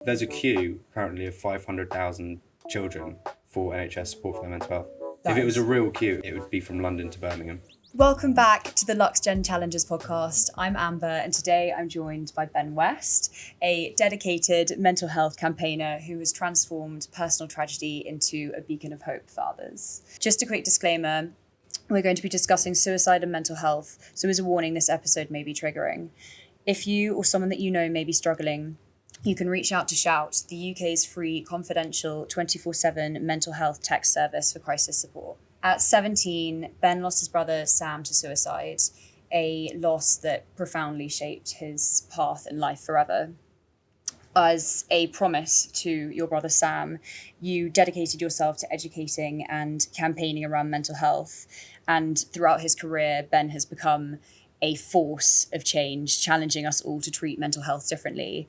There's a queue currently of 500,000 children for NHS support for their mental health. If it was a real queue, it would be from London to Birmingham. Welcome back to the LuxeGen Challenges podcast. I'm Amber, and today I'm joined by Ben West, a dedicated mental health campaigner who has transformed personal tragedy into a beacon of hope for others. Just a quick disclaimer, we're going to be discussing suicide and mental health, so as a warning, this episode may be triggering. If you or someone that you know may be struggling, you can reach out to Shout, the UK's free, confidential, 24/7 mental health text service for crisis support. At 17, Ben lost his brother Sam to suicide, a loss that profoundly shaped his path in life forever. As a promise to your brother Sam, you dedicated yourself to educating and campaigning around mental health. And throughout his career, Ben has become a force of change, challenging us all to treat mental health differently.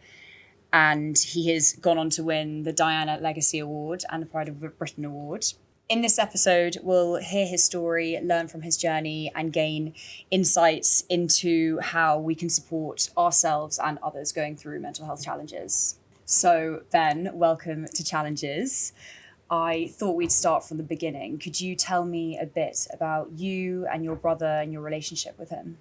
And he has gone on to win the Diana Legacy Award and the Pride of Britain Award. In this episode, we'll hear his story, learn from his journey, and gain insights into how we can support ourselves and others going through mental health challenges. So, Ben, welcome to Challenges. I thought we'd start from the beginning. Could you tell me a bit about you and your brother and your relationship with him?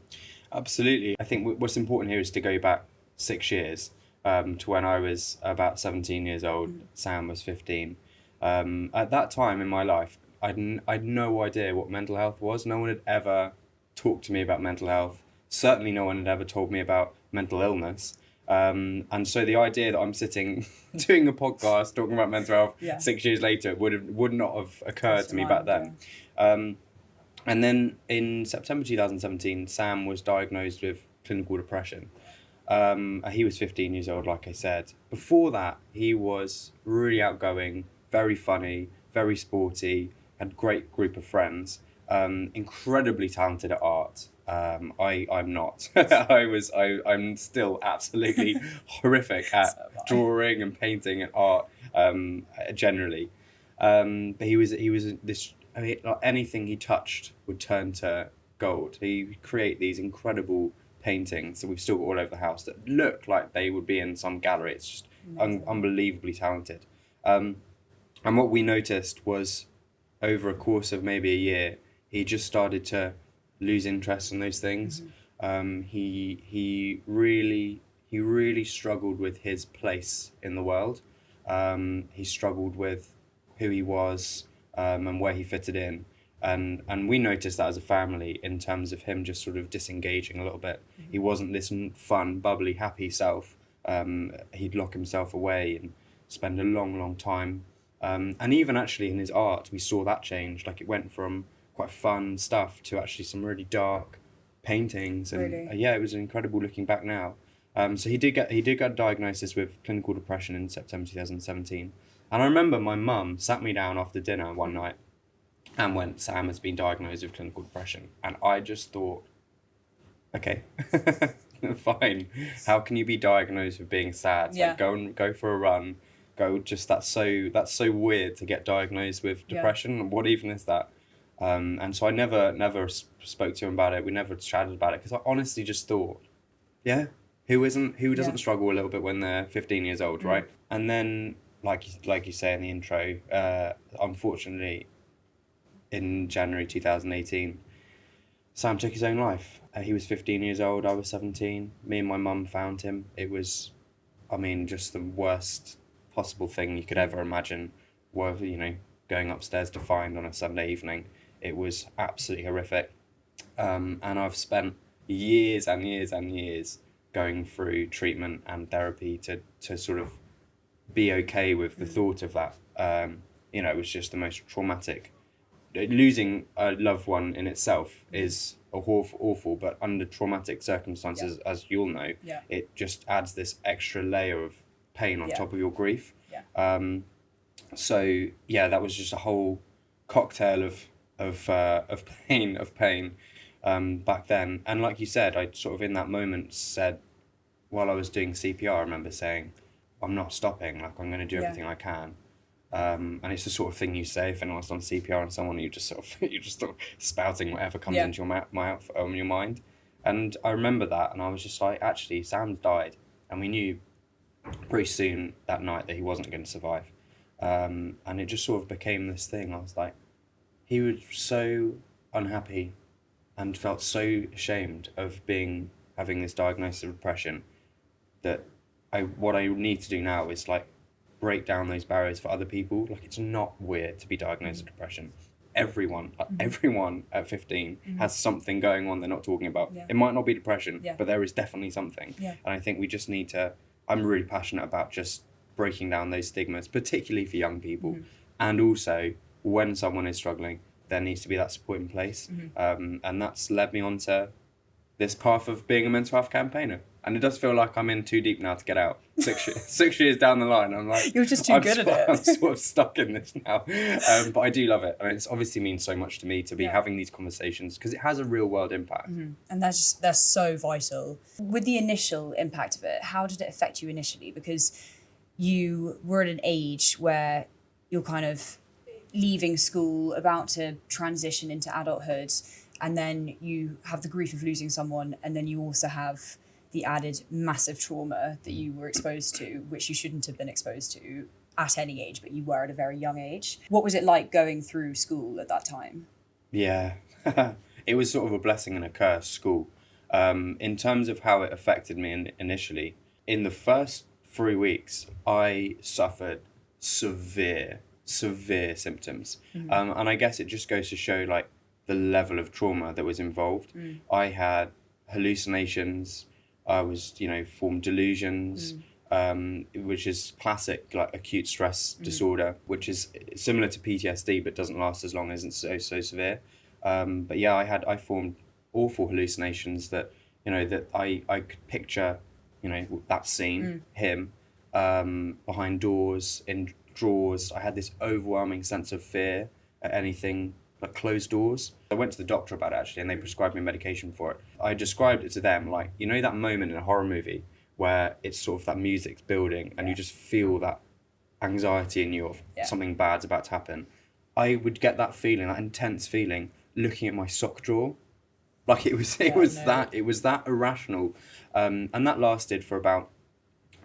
Absolutely. I think what's important here is to go back 6 years to when I was about 17 years old. Sam was 15. At that time in my life, I'd no idea what mental health was. No one had ever talked to me about mental health. Certainly no one had ever told me about mental illness. And so the idea that I'm sitting doing a podcast talking about mental health 6 years later would not have occurred to me back then. And then in September 2017, Sam was diagnosed with clinical depression. He was 15 years old, like I said. Before that, he was really outgoing, very funny, very sporty, had a great group of friends, incredibly talented at art. I'm not. I'm still absolutely horrific at drawing and painting and art generally. But he was this. I mean, like anything he touched would turn to gold. He would create these incredible paintings that we've still got all over the house that look like they would be in some gallery. It's just unbelievably talented. And what we noticed was over a course of maybe a year, he just started to lose interest in those things. He really struggled with his place in the world. He struggled with who he was and where he fitted in. And we noticed that as a family in terms of him just sort of disengaging a little bit. He wasn't this fun, bubbly, happy self. He'd lock himself away and spend a long time. And even actually in his art, we saw that change. Like it went from quite fun stuff to actually some really dark paintings. And really? It was incredible looking back now. So he did get a diagnosis with clinical depression in September 2017. And I remember my mum sat me down after dinner one night and went, "Sam has been diagnosed with clinical depression." And I just thought, okay, fine. How can you be diagnosed with being sad? Like go for a run. That's so weird to get diagnosed with depression. What even is that? And so I never spoke to him about it. We never chatted about it because I honestly just thought, who doesn't struggle a little bit when they're 15 years old, right? And then like you say in the intro, unfortunately, in January 2018, Sam took his own life. He was 15 years old. I was 17. Me and my mum found him. It was, just the worst possible thing you could ever imagine. Going upstairs to find on a Sunday evening. It was absolutely horrific. And I've spent years and years and years going through treatment and therapy to sort of be okay with the thought of that. It was just the most traumatic. Losing a loved one in itself is awful, but under traumatic circumstances, as you'll know, it just adds this extra layer of pain on top of your grief. So that was just a whole cocktail of pain back then. And like you said, I sort of in that moment said, while I was doing CPR, I remember saying, "I'm not stopping. Like I'm going to do everything I can." And it's the sort of thing you say if anyone's done CPR on someone, you're just sort of spouting whatever comes into your mind. And I remember that, and I was just like, actually, Sam's died, and we knew pretty soon that night that he wasn't going to survive. And it just sort of became this thing. I was like, he was so unhappy and felt so ashamed of having this diagnosis of depression that what I need to do now is like break down those barriers for other people. Like, it's not weird to be diagnosed with depression. Everyone at 15 has something going on they're not talking about. It might not be depression, but there is definitely something. And I think we just need to, I'm really passionate about just breaking down those stigmas, particularly for young people. And also, when someone is struggling, there needs to be that support in place. And that's led me on to this path of being a mental health campaigner. And it does feel like I'm in too deep now to get out. 6 years down the line, I'm like... You're just too good at it. I'm sort of stuck in this now. But I do love it. I mean, it's obviously means so much to me to be having these conversations because it has a real world impact. And they're so vital. With the initial impact of it, how did it affect you initially? Because you were at an age where you're kind of leaving school, about to transition into adulthood, and then you have the grief of losing someone, and then you also have the added massive trauma that you were exposed to, which you shouldn't have been exposed to at any age, but you were at a very young age. What was it like going through school at that time? Yeah, it was sort of a blessing and a curse, school. In terms of how it affected me initially, in the first 3 weeks, I suffered severe symptoms. And I guess it just goes to show like the level of trauma that was involved. I had hallucinations. I was, formed delusions, which is classic, like acute stress disorder, which is similar to PTSD, but doesn't last as long as it's so severe. But yeah, I formed awful hallucinations that, that I could picture, that scene, him, behind doors, in drawers. I had this overwhelming sense of fear at anything like closed doors. I went to the doctor about it actually, and they prescribed me medication for it. I described it to them like, that moment in a horror movie where it's sort of that music's building and you just feel that anxiety in you of something bad's about to happen. I would get that feeling, that intense feeling, looking at my sock drawer. Like it was that irrational. And that lasted for about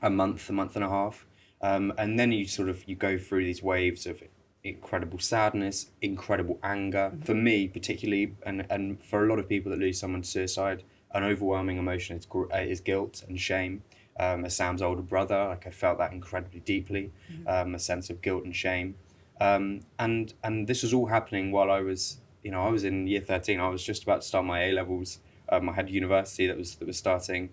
a month and a half. And then you go through these waves of incredible sadness, incredible anger. For me, particularly, and for a lot of people that lose someone to suicide, an overwhelming emotion is guilt and shame. As Sam's older brother, like I felt that incredibly deeply, a sense of guilt and shame. And this was all happening while I was in year 13. I was just about to start my A-levels. I had university that was starting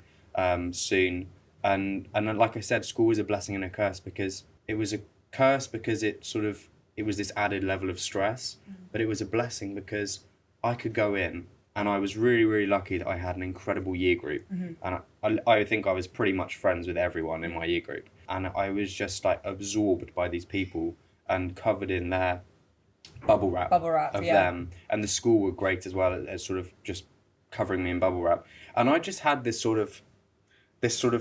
soon. And like I said, school was a blessing and a curse, because it was a curse because it was this added level of stress, but it was a blessing because I could go in, and I was really, really lucky that I had an incredible year group. And I think I was pretty much friends with everyone in my year group. And I was just like absorbed by these people and covered in their bubble wrap of them. And the school were great as well as sort of just covering me in bubble wrap. And I just had this sort of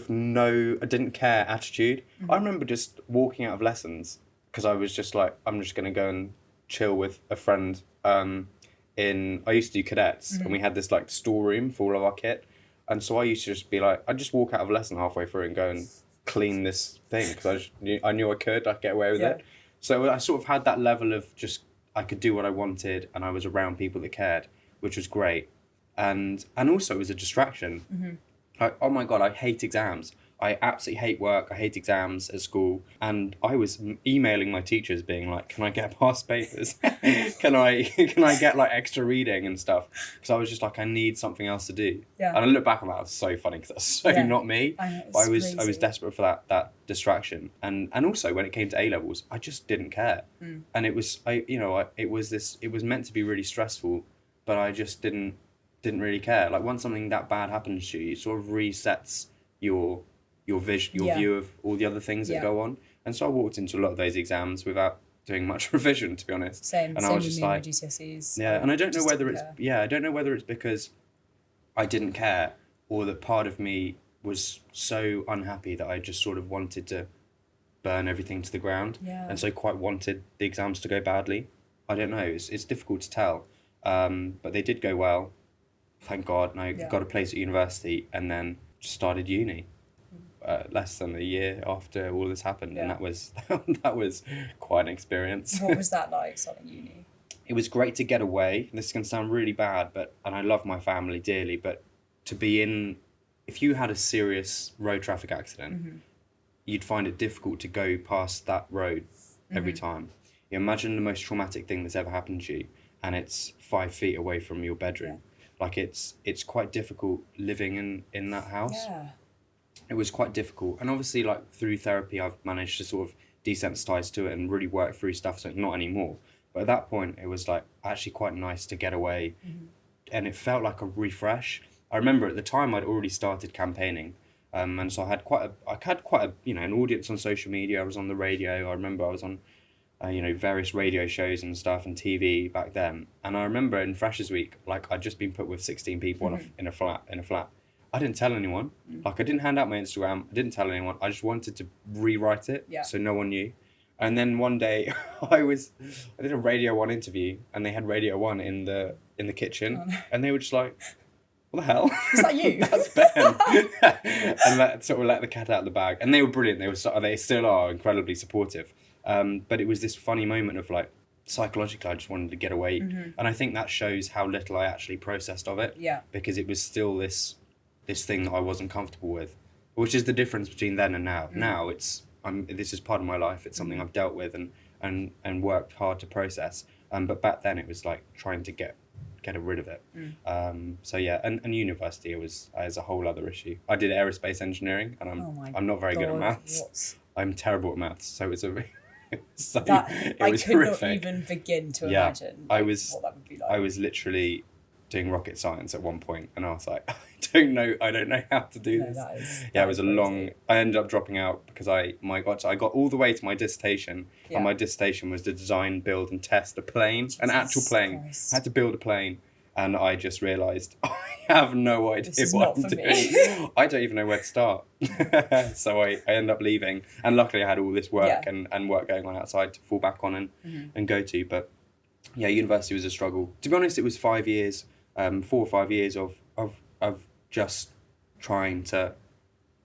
no, I didn't care attitude. I remember just walking out of lessons because I was just like, I'm just going to go and chill with a friend. I used to do cadets, and we had this like storeroom for all of our kit. And so I used to just be like, I'd just walk out of a lesson halfway through and go and clean this thing because I knew I'd get away with it. So I sort of had that level of just, I could do what I wanted, and I was around people that cared, which was great. And also it was a distraction. Like, oh my God, I hate exams. I absolutely hate work. I hate exams at school. And I was emailing my teachers being like, can I get past papers? can I get like extra reading and stuff? Because I was just like, I need something else to do. And I look back on that, it's so funny because that's so not me. I know, but I was desperate for that distraction. And also when it came to A-levels, I just didn't care. And it was, it was meant to be really stressful, but I just didn't really care. Like once something that bad happens to you, it sort of resets your view of all the other things that go on. And so I walked into a lot of those exams without doing much revision, to be honest. Same I was just like GCSEs. And I don't know whether it's because I didn't care, or that part of me was so unhappy that I just sort of wanted to burn everything to the ground, and so quite wanted the exams to go badly. I don't know. It's difficult to tell, but they did go well. Thank God. And I got a place at university, and then just started uni. less than a year after all this happened, Yeah. and that was quite an experience. What was that like, starting uni? It was great to get away. This is going to sound really bad, and I love my family dearly, but to be in, if you had a serious road traffic accident, you'd find it difficult to go past that road every time. You imagine the most traumatic thing that's ever happened to you, and it's 5 feet away from your bedroom. Yeah. Like it's quite difficult living in that house. Yeah. It was quite difficult, and obviously, like, through therapy, I've managed to sort of desensitize to it and really work through stuff. So not anymore. But at that point, it was like actually quite nice to get away, and it felt like a refresh. I remember at the time I'd already started campaigning, and so I had quite a an audience on social media. I was on the radio. I remember I was on various radio shows and stuff and TV back then. And I remember in Freshers Week, like, I'd just been put with 16 people in a flat. I didn't tell anyone. Like, I didn't hand out my Instagram. I didn't tell anyone. I just wanted to rewrite it so no one knew. And then one day I did a Radio 1 interview, and they had Radio 1 in the kitchen, and they were just like, what the hell? Is that you? That's Ben. And sort of let the cat out of the bag. And they were brilliant. They still are incredibly supportive. But it was this funny moment of, like, psychologically, I just wanted to get away. And I think that shows how little I actually processed of it. Yeah. Because it was still this thing that I wasn't comfortable with, which is the difference between then and now. Now this is part of my life. It's something I've dealt with and worked hard to process. But back then it was like trying to get rid of it. So yeah, and university was as a whole other issue. I did aerospace engineering, and I'm not very good at maths. I'm terrible at maths, so it was a I could horrific. not even begin to imagine what that would be like. I was literally doing rocket science at one point, and I was like, I don't know how to do this. It was a long. I ended up dropping out because I got all the way to my dissertation, and my dissertation was to design, build, and test a plane, an actual plane. I had to build a plane, and I just realised I have no idea what I'm doing. I don't even know where to start. So I ended up leaving, and luckily I had all this work and work going on outside to fall back on and go to. But yeah, university was a struggle. To be honest, it was 5 years, 4 or 5 years of just trying to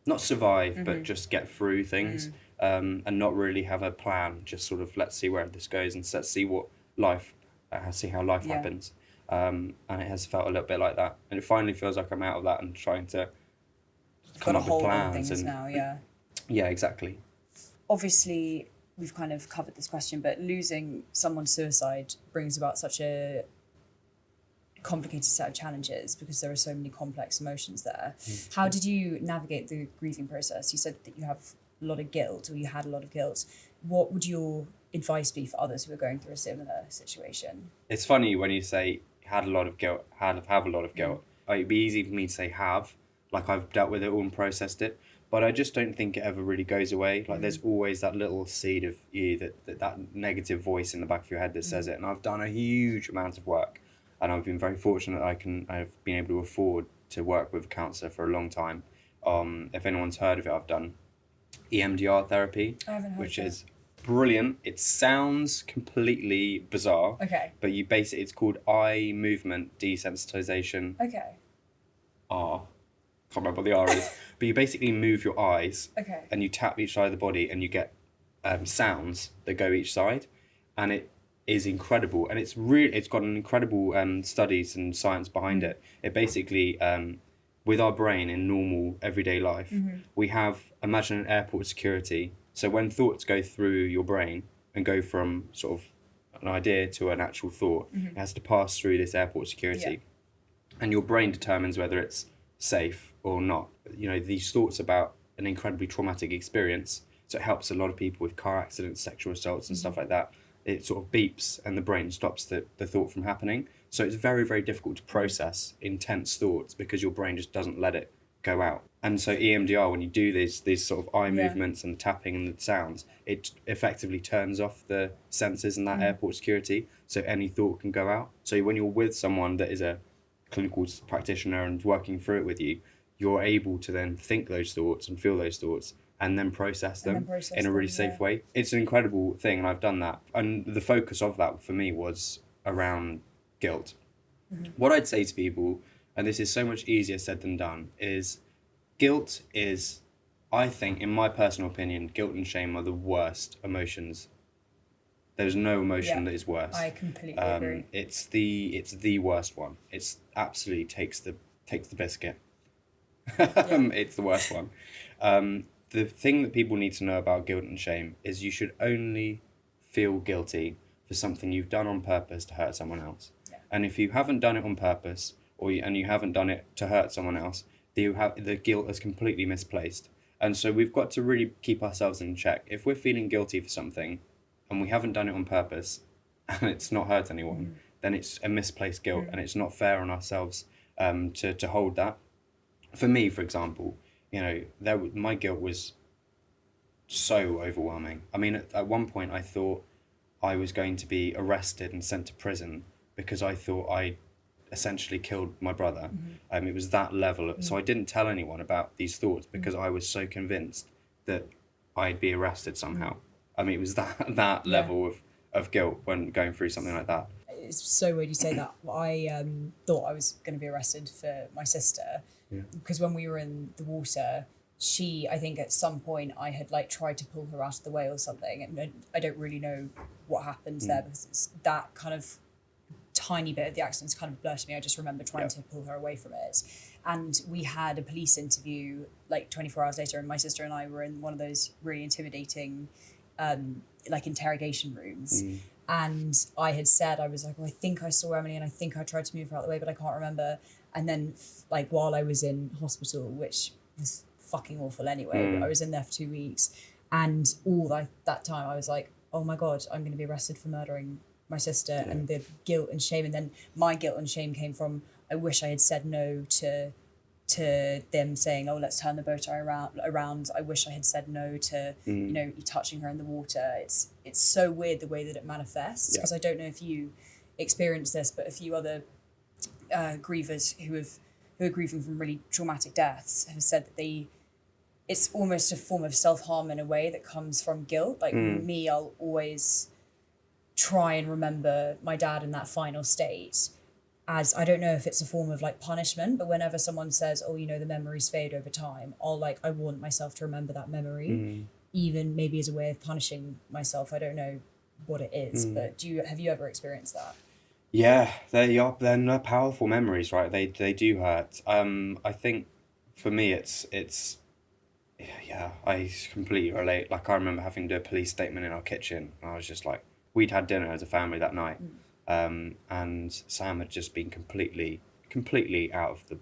not survive, but just get through things, and not really have a plan. Just sort of, let's see where this goes, and let's see what life, see how life happens. And it has felt a little bit like that, and it finally feels like I'm out of that and trying to come up with plans. And now, yeah, exactly. Obviously, we've kind of covered this question, but losing someone to suicide brings about such a complicated set of challenges because there are so many complex emotions there. How did you navigate the grieving process? You said that you have a lot of guilt, or you had a lot of guilt. What would your advice be for others who are going through a similar situation? It's funny when you say had a lot of guilt, have a lot of guilt. It'd be easy for me to say have, like I've dealt with it all and processed it, but I just don't think it ever really goes away. Like there's always that little seed of you, that negative voice in the back of your head that says it. And I've done a huge amount of work, and I've been very fortunate I've been able to afford to work with a counsellor for a long time. If anyone's heard of it, I've done EMDR therapy, which is brilliant. It sounds completely bizarre. Okay. But it's called eye movement desensitization. Okay. Can't remember what the R is. But you basically move your eyes. Okay. And you tap each side of the body, and you get sounds that go each side, and it is incredible. And it's got an incredible studies and science behind it. It basically with our brain in normal everyday life, we have, imagine an airport security. So when thoughts go through your brain and go from sort of an idea to an actual thought, it has to pass through this airport security. Yeah. And your brain determines whether it's safe or not. You know, these thoughts about an incredibly traumatic experience, so it helps a lot of people with car accidents, sexual assaults and stuff like that. It sort of beeps and the brain stops the thought from happening. So it's very, very difficult to process intense thoughts because your brain just doesn't let it go out. And so EMDR, when you do these sort of eye movements and tapping and the sounds, it effectively turns off the sensors in that airport security, so any thought can go out. So when you're with someone that is a clinical practitioner and working through it with you, you're able to then think those thoughts and feel those thoughts and then process them in a really safe way. It's an incredible thing, and I've done that. And the focus of that for me was around guilt. What I'd say to people, and this is so much easier said than done, is guilt is I think, in my personal opinion, guilt and shame are the worst emotions. There's no emotion that is worse. I completely agree. It's the worst one. It's absolutely takes the biscuit. It's the worst one. The thing that people need to know about guilt and shame is you should only feel guilty for something you've done on purpose to hurt someone else. Yeah. And if you haven't done it on purpose, and you haven't done it to hurt someone else, the guilt is completely misplaced. And so we've got to really keep ourselves in check. If we're feeling guilty for something, and we haven't done it on purpose, and it's not hurt anyone, then it's a misplaced guilt, and it's not fair on ourselves to hold that. For me, for example, my guilt was so overwhelming. I mean, at one point I thought I was going to be arrested and sent to prison because I thought I essentially killed my brother. It was that level. So I didn't tell anyone about these thoughts because I was so convinced that I'd be arrested somehow. I mean, it was that level of guilt when going through something like that. It's so weird you say that. I thought I was going to be arrested for my sister because when we were in the water, I think at some point I had tried to pull her out of the way or something, and I don't really know what happened there because it's that kind of tiny bit of the accident's kind of blurred to me. I just remember trying to pull her away from it, and we had a police interview 24 hours later, and my sister and I were in one of those really intimidating interrogation rooms. And I had said, I was like, well, I think I saw Emily and I think I tried to move her out of the way, but I can't remember. And then while I was in hospital, which was fucking awful anyway, I was in there for 2 weeks, and all that time I was like, oh my God, I'm going to be arrested for murdering my sister. And the guilt and shame. And then my guilt and shame came from, I wish I had said no to them saying, oh, let's turn the boat around. I wish I had said no to you touching her in the water. It's so weird the way that it manifests, because I don't know if you experience this, but a few other grievers who are grieving from really traumatic deaths have said that it's almost a form of self-harm in a way that comes from guilt. Me, I'll always try and remember my dad in that final state as, I don't know if it's a form of punishment, but whenever someone says, oh, the memories fade over time, I want myself to remember that memory, even maybe as a way of punishing myself. I don't know what it is, but have you ever experienced that? Yeah, they're powerful memories, right? They do hurt. I think for me it's I completely relate. I remember having to do a police statement in our kitchen, and I was just we'd had dinner as a family that night. And Sam had just been completely out of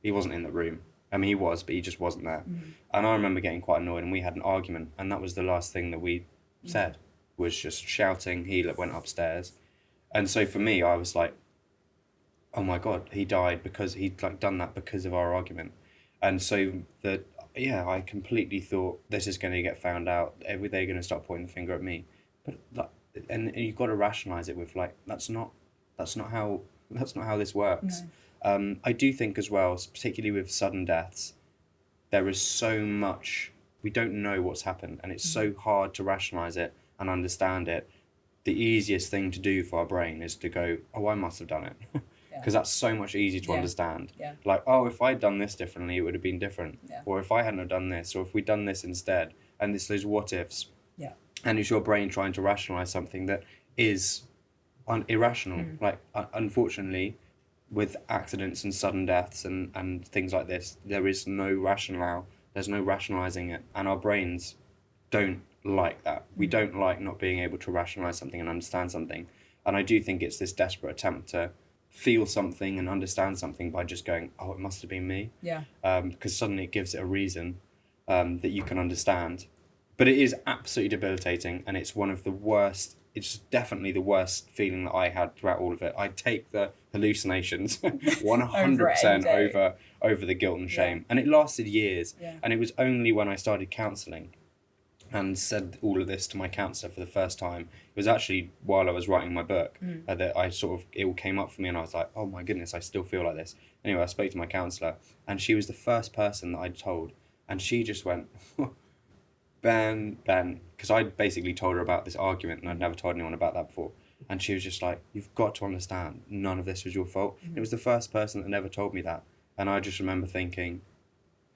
he wasn't in the room. I mean, he was, but he just wasn't there. And I remember getting quite annoyed, and we had an argument, and that was the last thing that we said, was just shouting. He went upstairs. And so for me, I was like, oh my God, he died because he'd done that because of our argument. And so I completely thought, this is going to get found out. They're going to start pointing the finger at me. But and you've got to rationalize it with that's not how this works. No. I do think as well, particularly with sudden deaths, there is so much we don't know what's happened, and it's so hard to rationalize it and understand it. The easiest thing to do for our brain is to go, oh, I must have done it, because that's so much easier to understand. Oh, if I'd done this differently, it would have been different. Or if I hadn't have done this, or if we'd done this instead, and it's those what ifs. And it's your brain trying to rationalize something that is irrational. Unfortunately, with accidents and sudden deaths and things like this, there is no rationale. There's no rationalizing it. And our brains don't like that. We don't like not being able to rationalize something and understand something. And I do think it's this desperate attempt to feel something and understand something by just going, oh, it must have been me. Because suddenly it gives it a reason that you can understand. But it is absolutely debilitating, and it's one of the worst. It's definitely the worst feeling that I had throughout all of it. I take the hallucinations 100% over the guilt and shame. And it lasted years. And it was only when I started counselling and said all of this to my counsellor for the first time, it was actually while I was writing my book, that it all came up for me, and I was like, oh my goodness, I still feel like this. Anyway, I spoke to my counsellor, and she was the first person that I'd told, and she just went... Ben, because I basically told her about this argument, and I'd never told anyone about that before. And she was just like, you've got to understand, none of this was your fault. It was the first person that never told me that. And I just remember thinking,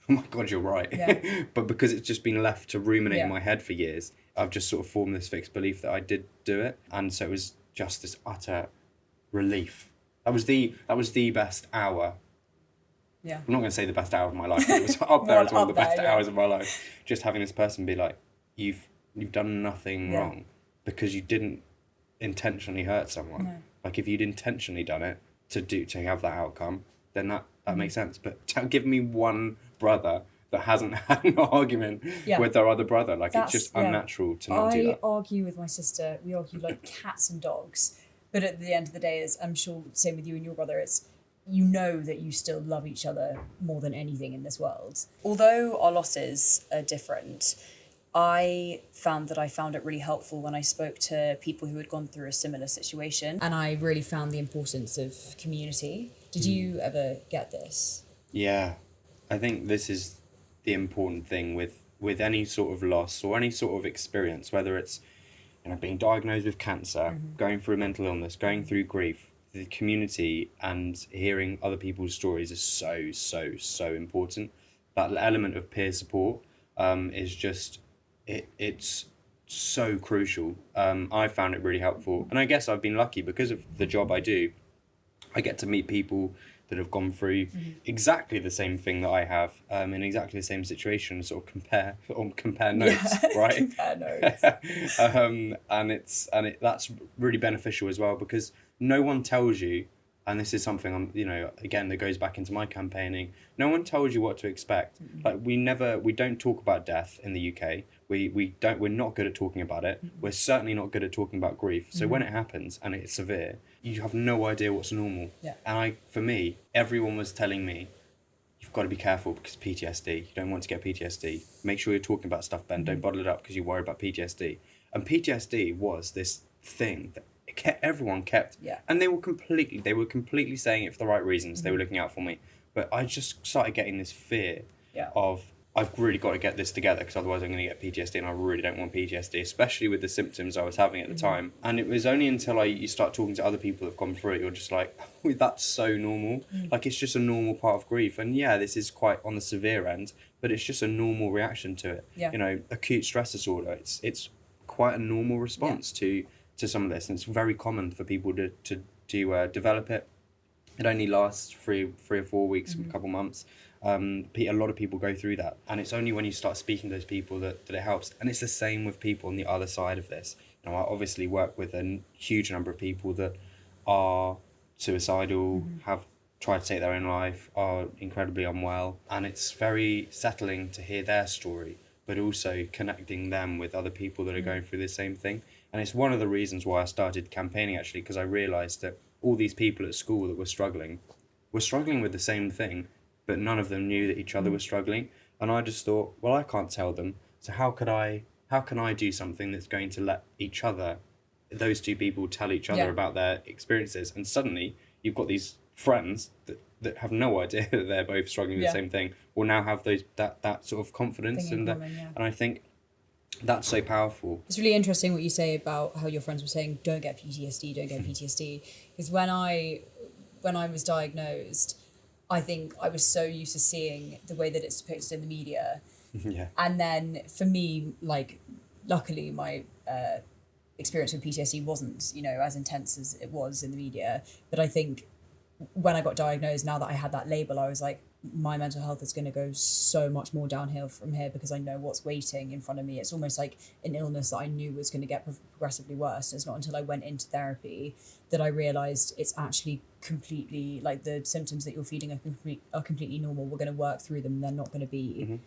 oh my God, you're right. Yeah. But because it's just been left to ruminate in Yeah. my head for years, I've just sort of formed this fixed belief that I did do it. And so it was just this utter relief. That was the best hour. Yeah. I'm not going to say the best hour of my life, but it was up there as one of the best there, yeah. hours of my life. Just having this person be like, you've done nothing Yeah. wrong because you didn't intentionally hurt someone. No. Like if you'd intentionally done it to have that outcome, then that makes sense. But give me one brother that hasn't had an argument Yeah. with their other brother. Like That's- it's just yeah. unnatural to not do I that. argue with my sister. We argue like cats and dogs. But at the end of the day, as I'm sure same with you and your brother, it's you know that you still love each other more than anything in this world. Although our losses are different, I found it really helpful when I spoke to people who had gone through a similar situation. And I really found the importance of community. Did you ever get this? Yeah, I think this is the important thing with any sort of loss or any sort of experience, whether it's being diagnosed with cancer, going through mental illness, going through grief. The community and hearing other people's stories is so important. That element of peer support is just it's so crucial. I found it really helpful, and I guess I've been lucky because of the job I do. I get to meet people that have gone through exactly the same thing that I have in exactly the same situation, sort of compare notes, right? Compare notes. And that's really beneficial as well because no one tells you, and this is something again that goes back into my campaigning. No one tells you what to expect. Like we don't talk about death in the UK. We're not good at talking about it. We're certainly not good at talking about grief. So when it happens and it's severe, you have no idea what's normal. Yeah. And for me, everyone was telling me, you've got to be careful because PTSD. You don't want to get PTSD. Make sure you're talking about stuff, Ben. Don't bottle it up because you worry about PTSD. And PTSD was this thing that everyone kept. Yeah. And they were completely saying it for the right reasons. They were looking out for me. But I just started getting this fear of, I've really got to get this together because otherwise I'm going to get PTSD, and I really don't want PTSD, especially with the symptoms I was having at the time. And it was only until you start talking to other people that have gone through it, you're just like, oh, that's so normal. Like, it's just a normal part of grief. And yeah, this is quite on the severe end, but it's just a normal reaction to it. Yeah. Acute stress disorder, it's quite a normal response to some of this. And it's very common for people to develop it. It only lasts 3 or 4 weeks, a couple months. A lot of people go through that, and it's only when you start speaking to those people that it helps. And it's the same with people on the other side of this. I obviously work with a huge number of people that are suicidal, have tried to take their own life, are incredibly unwell, and it's very settling to hear their story, but also connecting them with other people that are going through the same thing. And it's one of the reasons why I started campaigning, actually, because I realised that all these people at school that were struggling with the same thing, but none of them knew that each other was struggling. And I just thought, well, I can't tell them, so how can I do something that's going to let those two people tell each other about their experiences? And suddenly you've got these friends that have no idea that they're both struggling with the same thing, will now have that sort of confidence and I think that's so powerful. It's really interesting what you say about how your friends were saying, don't get PTSD. Because when I was diagnosed, I think I was so used to seeing the way that it's depicted in the media. Yeah. And then for me, like, luckily my experience with PTSD wasn't, as intense as it was in the media. But I think when I got diagnosed, now that I had that label, I was like, my mental health is going to go so much more downhill from here because I know what's waiting in front of me. It's almost like an illness that I knew was going to get progressively worse. And it's not until I went into therapy that I realised it's actually completely, like, the symptoms that you're feeling are completely normal. We're going to work through them. They're not going to be,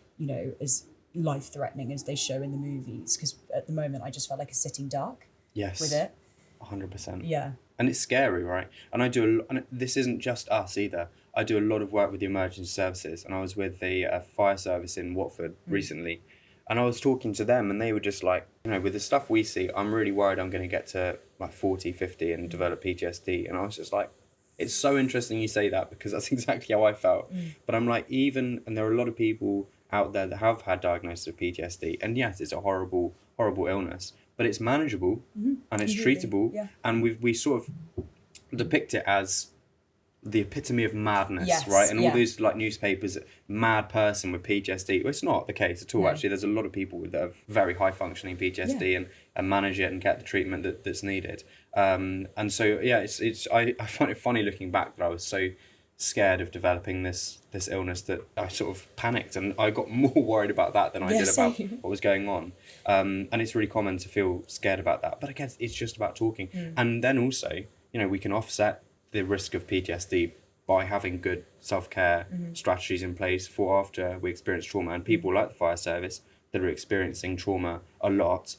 as life-threatening as they show in the movies. Because at the moment, I just felt like a sitting duck with it. 100%. Yeah. And it's scary, right? And and this isn't just us either. I do a lot of work with the emergency services, and I was with the fire service in Watford recently, and I was talking to them, and they were just like, with the stuff we see, I'm really worried I'm going to get to like 40, 50 and develop PTSD. And I was just like, it's so interesting you say that because that's exactly how I felt. But I'm like, and there are a lot of people out there that have had diagnosis of PTSD, and yes, it's a horrible, horrible illness, but it's manageable and it's treatable. Yeah. And we sort of depict it as the epitome of madness, Yes, right? And all yeah. those like newspapers, mad person with PTSD. Well, it's not the case at all. No. Actually, there's a lot of people that have very high functioning PTSD and manage it and get the treatment that's needed. And so I find it funny looking back that I was so scared of developing this illness that I sort of panicked, and I got more worried about that than I did about same. what was going on. And it's really common to feel scared about that. But I guess it's just about talking. And then also, we can offset the risk of PTSD by having good self-care strategies in place for after we experience trauma. And people like the fire service that are experiencing trauma a lot,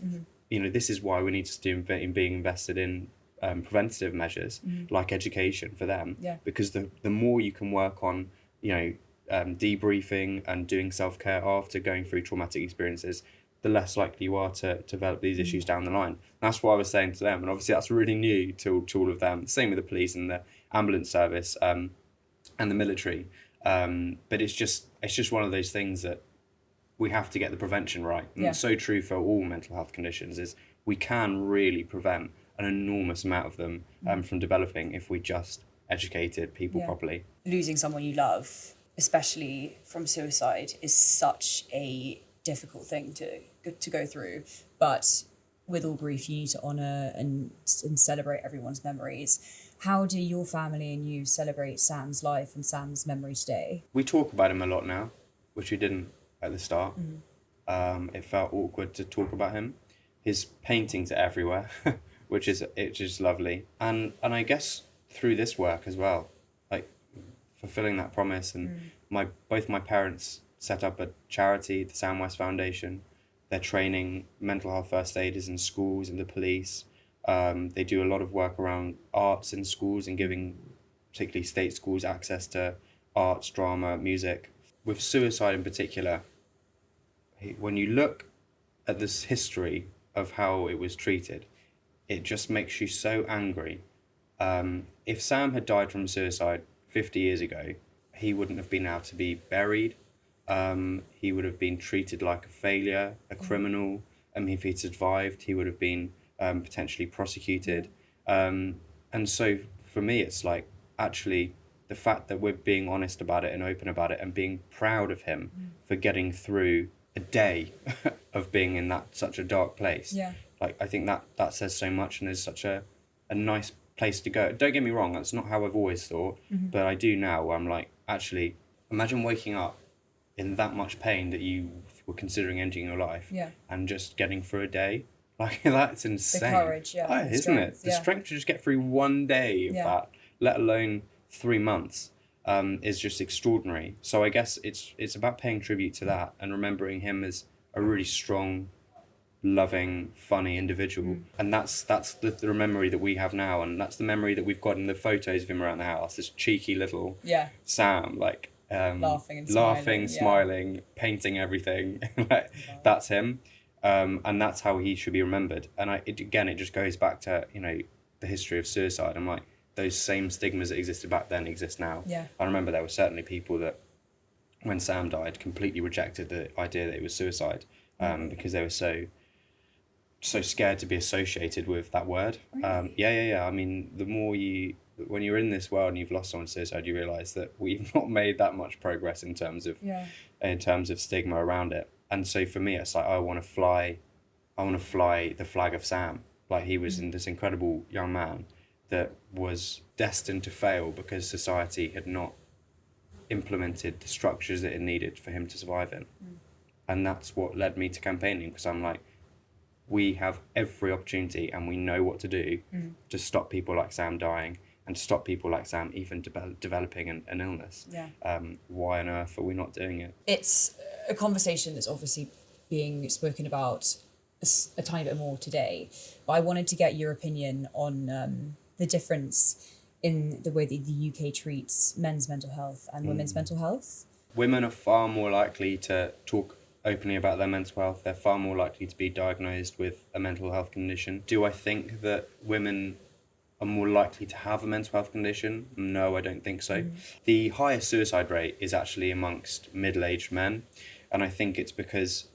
this is why we need to do being invested in preventative measures like education for them, because the more you can work on debriefing and doing self-care after going through traumatic experiences, the less likely you are to develop these issues down the line. That's what I was saying to them, and obviously that's really new to all of them. Same with the police and the ambulance service and the military. But it's just one of those things that we have to get the prevention right. And it's so true for all mental health conditions, is we can really prevent an enormous amount of them from developing if we just educated people properly. Losing someone you love, especially from suicide, is such a difficult thing to go through. But with all grief, you need to honour and celebrate everyone's memories. How do your family and you celebrate Sam's life and Sam's memory today? We talk about him a lot now, which we didn't at the start. It felt awkward to talk about him. His paintings are everywhere, which is lovely. And I guess through this work as well, like fulfilling that promise, and both my parents set up a charity, the Sam West Foundation. They're training mental health first aiders in schools and the police. They do a lot of work around arts in schools and giving particularly state schools access to arts, drama, music. With suicide in particular, when you look at this history of how it was treated, it just makes you so angry. If Sam had died from suicide 50 years ago, he wouldn't have been able to be buried. He would have been treated like a failure, a criminal. If he'd survived, he would have been potentially prosecuted. And so for me, it's like, actually, the fact that we're being honest about it and open about it and being proud of him for getting through a day of being in such a dark place. Like, I think that says so much and is such a nice place to go. Don't get me wrong, that's not how I've always thought, but I do now, where I'm like, actually, imagine waking up in that much pain that you were considering ending your life and just getting through a day. Like, that's insane. The courage, isn't strength, it? The strength to just get through one day of that, let alone 3 months, is just extraordinary. So I guess it's about paying tribute to that and remembering him as a really strong, loving, funny individual. And that's the memory that we have now, and that's the memory that we've got in the photos of him around the house. This cheeky little Sam, like laughing, smiling, painting everything. Like, that's him. And that's how he should be remembered. And it just goes back to the history of suicide. I'm like, those same stigmas that existed back then exist now. I remember there were certainly people that, when Sam died, completely rejected the idea that it was suicide, because they were so scared to be associated with that word. Really? I mean, the more when you're in this world and you've lost someone to suicide, you realise that we've not made that much progress in terms of stigma around it. And so for me, it's like, I want to fly the flag of Sam. Like, he was this incredible young man that was destined to fail because society had not implemented the structures that it needed for him to survive in. And that's what led me to campaigning, because I'm like, we have every opportunity and we know what to do to stop people like Sam dying and to stop people like Sam even developing an illness. Why on earth are we not doing it? It's a conversation that's obviously being spoken about a tiny bit more today, but I wanted to get your opinion on the difference in the way that the UK treats men's mental health and women's mental health. Women are far more likely to talk openly about their mental health. They're far more likely to be diagnosed with a mental health condition. Do I think that women are more likely to have a mental health condition? No, I don't think so. The highest suicide rate is actually amongst middle-aged men, and I think it's because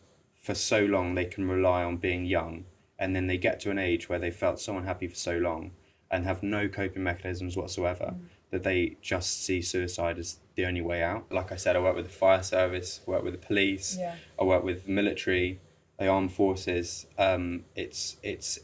for so long they can rely on being young, and then they get to an age where they felt so unhappy for so long and have no coping mechanisms whatsoever that they just see suicide as the only way out. Like I said, I work with the fire service, work with the police, I work with the military, the armed forces. It's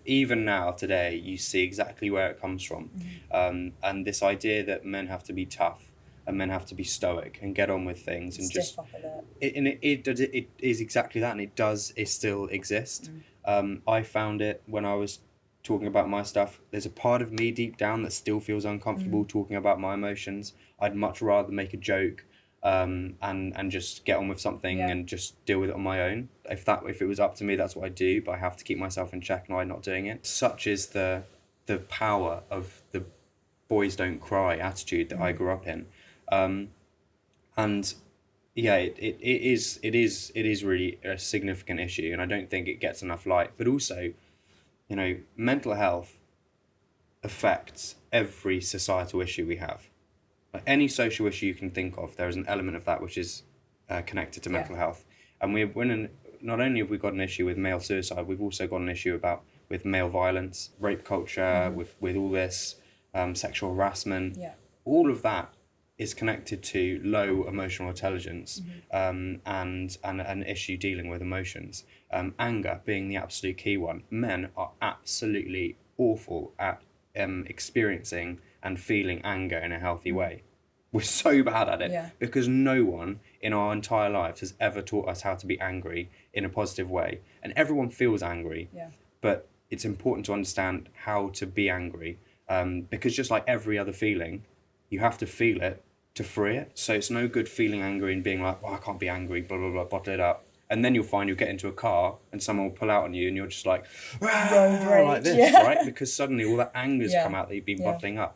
even now today, you see exactly where it comes from. And this idea that men have to be tough and men have to be stoic and get on with things and Stiff just up a bit. it is exactly that, and it still exist. I found it when I was talking about my stuff. There's a part of me deep down that still feels uncomfortable talking about my emotions. I'd much rather make a joke and just get on with something and just deal with it on my own. If it was up to me, that's what I do, but I have to keep myself in check and I'm not doing it. Such is the power of the boys don't cry attitude that I grew up in. And yeah, it is really a significant issue, and I don't think it gets enough light. But also, you know, mental health affects every societal issue we have. Like any social issue you can think of, there is an element of that which is connected to mental health. And not only have we got an issue with male suicide, we've also got an issue with male violence, rape culture, with all this sexual harassment. All of that is connected to low emotional intelligence and an issue dealing with emotions. Anger being the absolute key one. Men are absolutely awful at experiencing and feeling anger in a healthy way. We're so bad at it because no one in our entire lives has ever taught us how to be angry in a positive way. And everyone feels angry, but it's important to understand how to be angry because just like every other feeling, you have to feel it to free it. So it's no good feeling angry and being like, well, I can't be angry, blah, blah, blah, bottle it up. And then you'll find you'll get into a car and someone will pull out on you and you're just like, like this, right? Because suddenly all that anger's come out that you've been bottling up.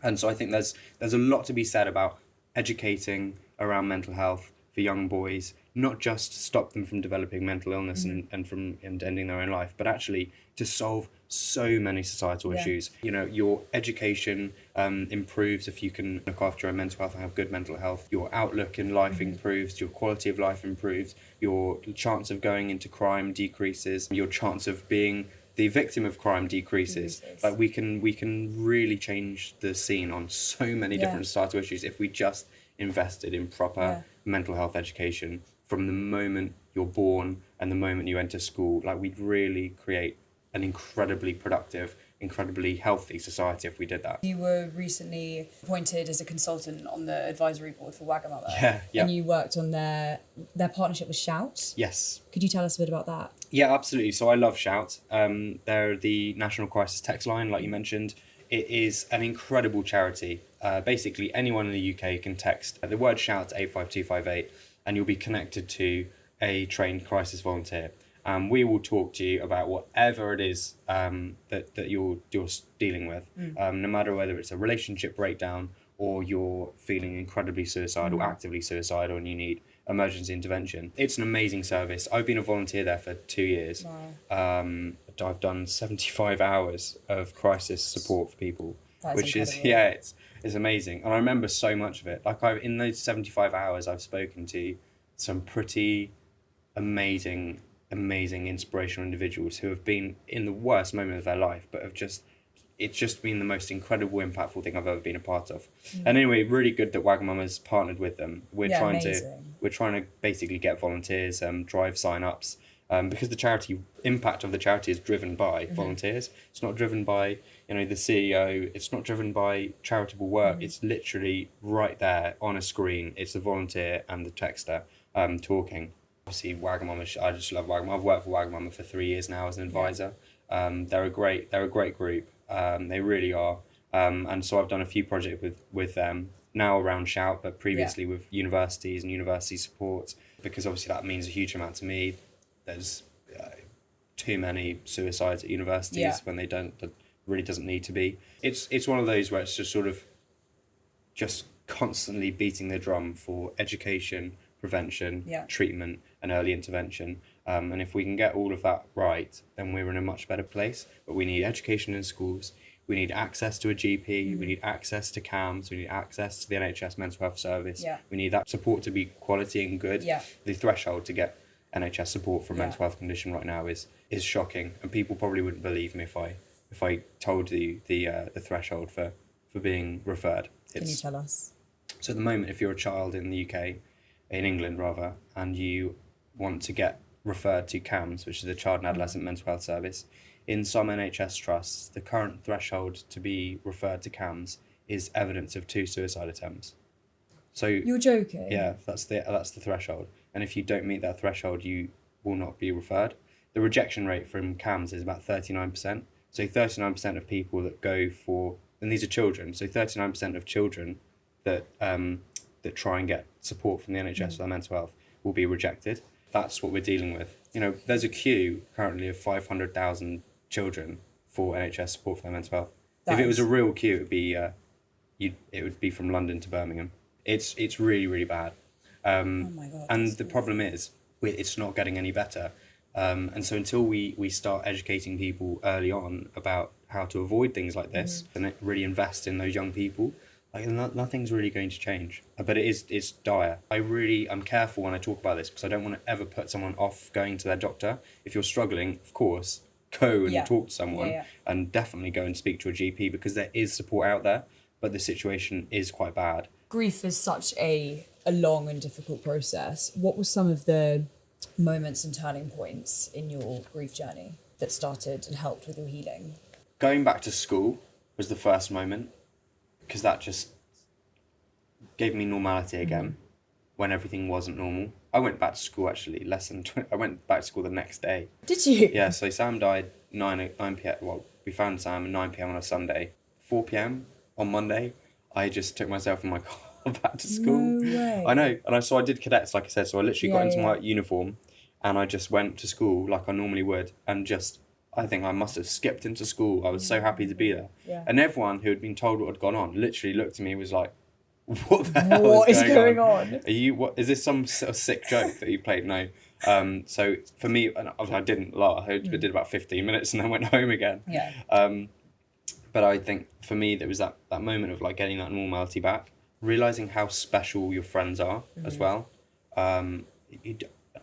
And so I think there's a lot to be said about educating around mental health for young boys, not just to stop them from developing mental illness and from ending their own life, but actually to solve so many societal issues. You know, your education improves if you can look after your own mental health and have good mental health. Your outlook in life improves, your quality of life improves, your chance of going into crime decreases, your chance of being the victim of crime decreases. Like we can really change the scene on so many different societal issues if we just invested in proper mental health education from the moment you're born and the moment you enter school. Like we'd really create an incredibly productive, incredibly healthy society if we did that. You were recently appointed as a consultant on the advisory board for Wagamama. Yeah. And you worked on their partnership with Shout. Yes. Could you tell us a bit about that? Yeah, absolutely. So I love Shout. They're the National Crisis Text Line, like you mentioned. It is an incredible charity. Basically, anyone in the UK can text the word Shout to 85258 and you'll be connected to a trained crisis volunteer. We will talk to you about whatever it is that you're dealing with, no matter whether it's a relationship breakdown or you're feeling incredibly suicidal, actively suicidal, and you need emergency intervention. It's an amazing service. I've been a volunteer there for 2 years. Wow. I've done 75 hours of crisis support for people, which incredible. It's amazing. And I remember so much of it. Like in those 75 hours, I've spoken to some pretty amazing inspirational individuals who have been in the worst moment of their life, but it's just been the most incredible, impactful thing I've ever been a part of. And anyway, really good that Wagamama's partnered with them. We're trying to basically get volunteers, drive sign-ups, because the impact of the charity is driven by volunteers. It's not driven by, the CEO. It's not driven by charitable work. It's literally right there on a screen. It's the volunteer and the texter talking. Obviously, Wagamama. I just love Wagamama. I've worked for Wagamama for 3 years now as an advisor. They're a great group. They really are. And so I've done a few projects with them now around Shout, but previously with universities and university support, because obviously that means a huge amount to me. There's too many suicides at universities when they don't. That really doesn't need to be. It's one of those where it's just sort of just constantly beating the drum for education, prevention, treatment, and early intervention. And if we can get all of that right, then we're in a much better place. But we need education in schools. We need access to a GP. We need access to CAMS. We need access to the NHS mental health service. We need that support to be quality and good. The threshold to get NHS support for a mental health condition right now is shocking. And people probably wouldn't believe me if I told you the threshold for for being referred. Can you tell us? So at the moment, if you're a child in the UK, in England rather, and you want to get referred to CAMS, which is the Child and Adolescent Mental Health Service, in some NHS trusts, the current threshold to be referred to CAMS is evidence of 2 suicide attempts. So you're joking? Yeah, that's the threshold. And if you don't meet that threshold, you will not be referred. The rejection rate from CAMS is about 39%. So 39% of people that go for, and these are children, so 39% of children that try and get support from the NHS for their mental health will be rejected. That's what we're dealing with. You know, there's a queue currently of 500,000 children for NHS support for their mental health. If it was a real queue, it would be from London to Birmingham. It's really, really bad. Oh my God. And the problem is, it's not getting any better. And so until we start educating people early on about how to avoid things like this and really invest in those young people, like nothing's really going to change. But it's dire. I'm careful when I talk about this because I don't want to ever put someone off going to their doctor. If you're struggling, of course, go and talk to someone and definitely go and speak to a GP because there is support out there, but the situation is quite bad. Grief is such a long and difficult process. What were some of the moments and turning points in your grief journey that started and helped with your healing? Going back to school was the first moment because that just gave me normality again when everything wasn't normal. I went back to school actually I went back to school the next day. Did you? Yeah, so Sam died 9 p.m. Well, we found Sam at 9 p.m. on a Sunday. 4 p.m. on Monday, I just took myself in my car back to school. No way. I know. And I did cadets, like I said, so I literally got into my uniform and I just went to school like I normally would and I think I must have skipped into school. I was so happy to be there. Yeah. And everyone who had been told what had gone on literally looked at me and was like, what the hell is going on? Is this some sort of sick joke that you played? No. So for me, and I didn't laugh. I did about 15 minutes and then went home again. Yeah. But I think for me, there was that moment of like getting that normality back, realising how special your friends are as well.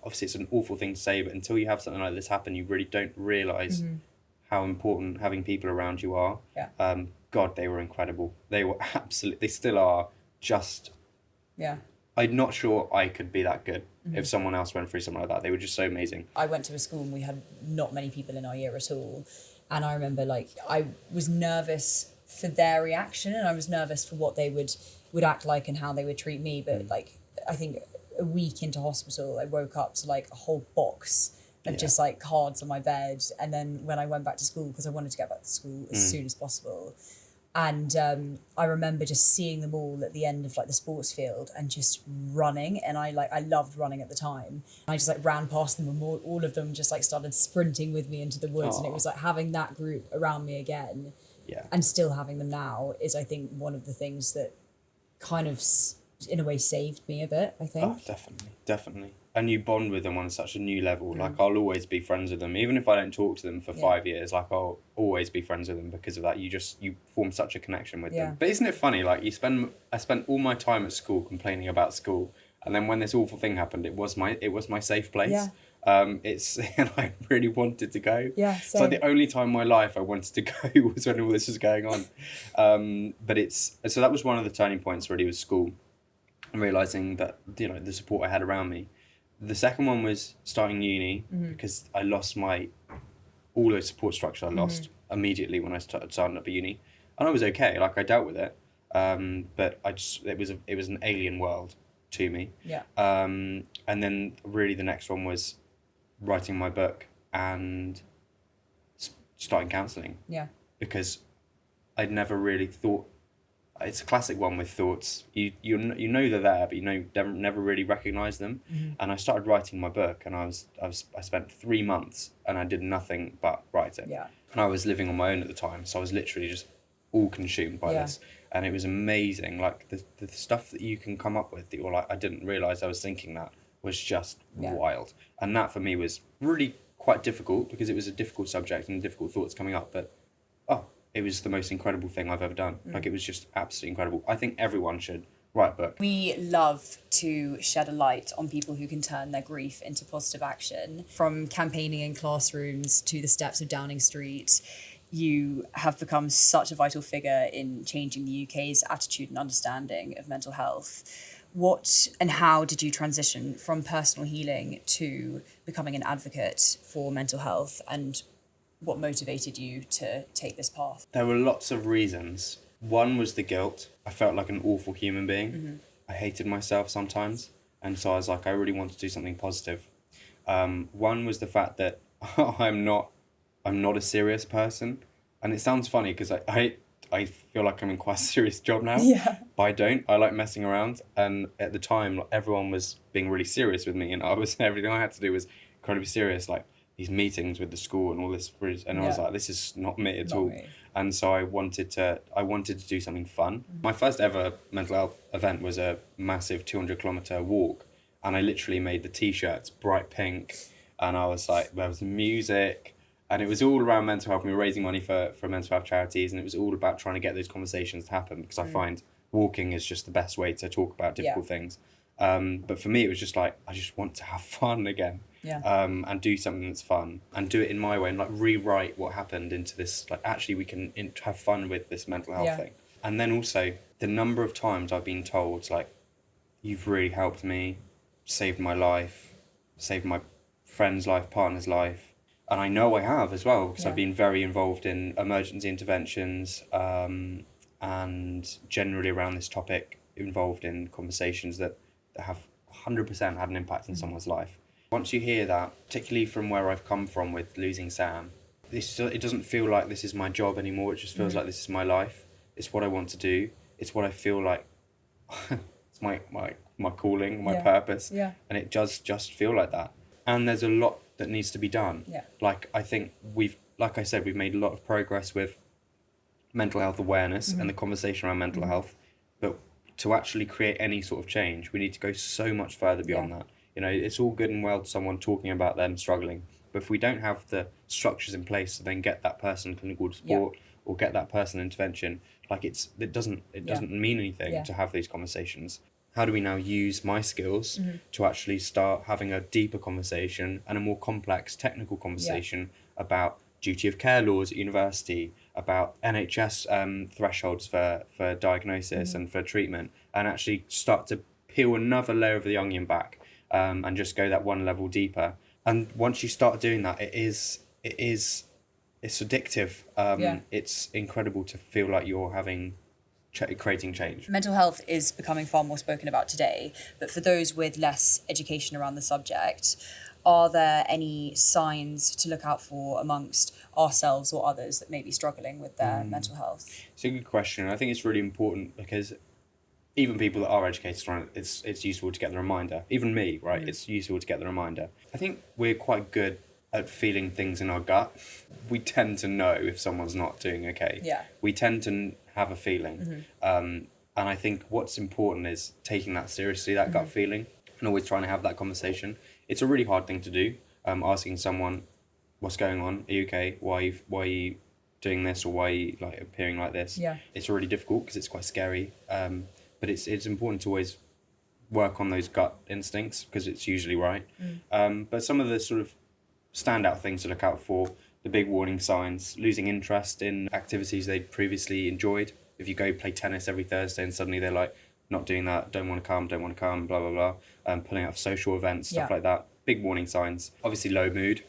Obviously, it's an awful thing to say, but until you have something like this happen, you really don't realise how important having people around you are. Yeah. God, they were incredible. They were they still are just... Yeah. I'm not sure I could be that good if someone else went through something like that. They were just so amazing. I went to a school and we had not many people in our year at all. And I remember I was nervous for their reaction and I was nervous for what they would act like and how they would treat me. But I think a week into hospital, I woke up to a whole box of just cards on my bed. And then when I went back to school, because I wanted to get back to school as soon as possible. And I remember just seeing them all at the end of the sports field and just running. And I loved running at the time. I just ran past them and all of them just started sprinting with me into the woods. Aww. And it was having that group around me again and still having them now is I think one of the things that kind of in a way saved me a bit, I think. Oh, definitely. And you bond with them on such a new level. I'll always be friends with them. Even if I don't talk to them for 5 years, I'll always be friends with them because of that. You form such a connection with them. But isn't it funny? I spent all my time at school complaining about school. And then when this awful thing happened, it was my safe place. Yeah. And I really wanted to go. Yeah, same. It's the only time in my life I wanted to go was when all this was going on. So that was one of the turning points really was school and realising that, the support I had around me. The second one was starting uni because I lost all those support structure I lost immediately when I started up at uni. And I was okay, I dealt with it. But it was an alien world to me. Yeah. And then really the next one was writing my book and starting counselling. Yeah. Because I'd never really thought. It's a classic one with thoughts. You know they're there, but never really recognise them. And I started writing my book, and I spent 3 months, and I did nothing but write it. Yeah. And I was living on my own at the time, so I was literally just all consumed by this, and it was amazing. The stuff that you can come up with that you're I didn't realise I was thinking that was just wild, and that for me was really quite difficult because it was a difficult subject and difficult thoughts coming up, but it was the most incredible thing I've ever done. It was just absolutely incredible. I think everyone should write a book. We love to shed a light on people who can turn their grief into positive action. From campaigning in classrooms to the steps of Downing Street, you have become such a vital figure in changing the UK's attitude and understanding of mental health. What and how did you transition from personal healing to becoming an advocate for mental health, and what motivated you to take this path? There were lots of reasons. One was the guilt. I felt like an awful human being. I hated myself sometimes. And so I was like, I really want to do something positive. One was the fact that I'm not a serious person. And it sounds funny because I feel like I'm in quite a serious job now. Yeah. But I don't. I like messing around. And at the time, like, everyone was being really serious with me. And everything I had to do was incredibly serious. Like these meetings with the school and all this. And I was like, this is not me at all. Me. And so I wanted to do something fun. My first ever mental health event was a massive 200-kilometer walk. And I literally made the T-shirts bright pink. And I was like, there was music. And it was all around mental health. We were raising money for mental health charities. And it was all about trying to get those conversations to happen. Because I find walking is just the best way to talk about difficult things. But for me, it was just like, I just want to have fun again. And do something that's fun and do it in my way and like rewrite what happened into this, like actually we can have fun with this mental health thing. And then also the number of times I've been told like, you've really helped me, saved my life, saved my friend's life, partner's life. And I know I have as well because I've been very involved in emergency interventions and generally around this topic, involved in conversations that have 100% had an impact in someone's life. Once you hear that, particularly from where I've come from with losing Sam, it doesn't feel like this is my job anymore. It just feels like this is my life. It's what I want to do. It's what I feel like. It's my calling, my purpose. Yeah. And it does just feel like that. And there's a lot that needs to be done. Yeah. Like I think we've made a lot of progress with mental health awareness and the conversation around mental health. But to actually create any sort of change, we need to go so much further beyond that. You know, it's all good and well someone talking about them struggling, but if we don't have the structures in place to then get that person clinical support or get that person intervention, like it doesn't mean anything to have these conversations. How do we now use my skills to actually start having a deeper conversation and a more complex technical conversation about duty of care laws at university, about NHS thresholds for diagnosis and for treatment, and actually start to peel another layer of the onion back. And just go that one level deeper. And once you start doing that, it's addictive. It's incredible to feel like you're creating change. Mental health is becoming far more spoken about today, but for those with less education around the subject, are there any signs to look out for amongst ourselves or others that may be struggling with their mental health? It's a good question. I think it's really important because even people that are educated on it, it's useful to get the reminder. Even me, right? It's useful to get the reminder. I think we're quite good at feeling things in our gut. We tend to know if someone's not doing okay. Yeah. We tend to have a feeling. And I think what's important is taking that seriously, that gut feeling, and always trying to have that conversation. It's a really hard thing to do. Asking someone, what's going on? Are you okay? Why are you doing this? Or why are you like appearing like this? Yeah. It's really difficult because it's quite scary. But it's important to always work on those gut instincts because it's usually right. But some of the sort of standout things to look out for, the big warning signs, losing interest in activities they'd previously enjoyed. If you go play tennis every Thursday and suddenly they're like, not doing that, don't want to come, blah, blah, blah, pulling out of social events, stuff like that. Big warning signs. Obviously low mood,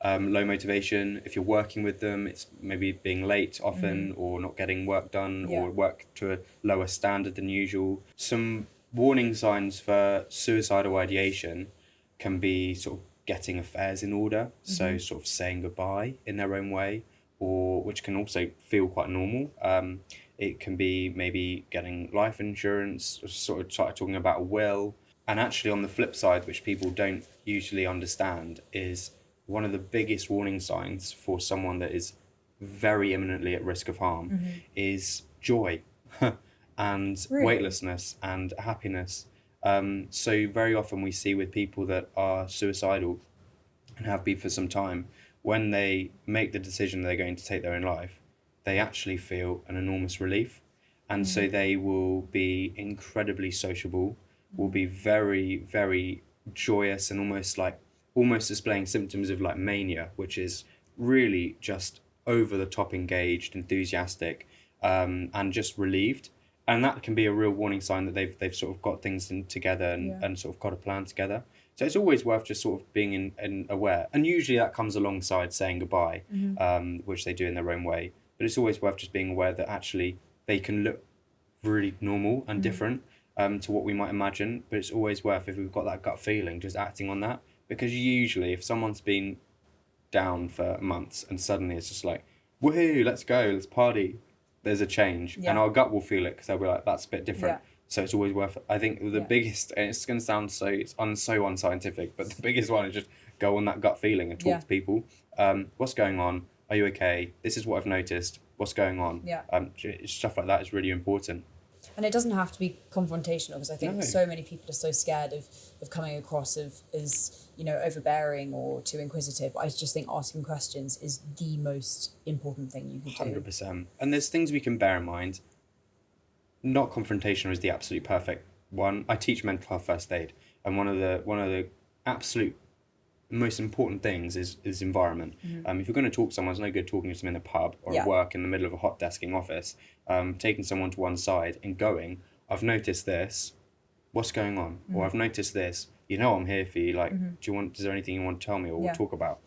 low motivation. If you're working with them, it's maybe being late often or not getting work done or work to a lower standard than usual. Some warning signs for suicidal ideation can be sort of getting affairs in order, so sort of saying goodbye in their own way, or which can also feel quite normal. It can be maybe getting life insurance, sort of talking about a will. And actually on the flip side, which people don't usually understand, is one of the biggest warning signs for someone that is very imminently at risk of harm is joy and weightlessness and happiness. So very often we see with people that are suicidal and have been for some time, when they make the decision they're going to take their own life, they actually feel an enormous relief. And so they will be incredibly sociable, will be very, very joyous and almost displaying symptoms of like mania, which is really just over the top engaged, enthusiastic, and just relieved. And that can be a real warning sign that they've sort of got things together and sort of got a plan together. So it's always worth just sort of being in aware. And usually that comes alongside saying goodbye, which they do in their own way. But it's always worth just being aware that actually they can look really normal and different to what we might imagine. But it's always worth, if we've got that gut feeling, just acting on that. Because usually if someone's been down for months and suddenly it's just like, woohoo, let's go, let's party, there's a change. And our gut will feel it because they'll be like, that's a bit different. So it's always worth it. I think the biggest, and it's going to sound so unscientific, but the biggest one is just go on that gut feeling and talk to people. What's going on? Are you okay? This is what I've noticed. What's going on? Stuff like that is really important. And it doesn't have to be confrontational, because I think so many people are so scared of coming across as, you know, overbearing or too inquisitive. I just think asking questions is the most important thing you can do. 100%. And there's things we can bear in mind. Not confrontational is the absolute perfect one. I teach mental health first aid, and one of the absolute most important things is environment. If you're going to talk to someone, it's no good talking to them in a pub or at work in the middle of a hot desking office. Taking someone to one side and going, I've noticed this, what's going on? Or I've noticed this, you know, I'm here for you, like, is there anything you want to tell me or we'll talk about?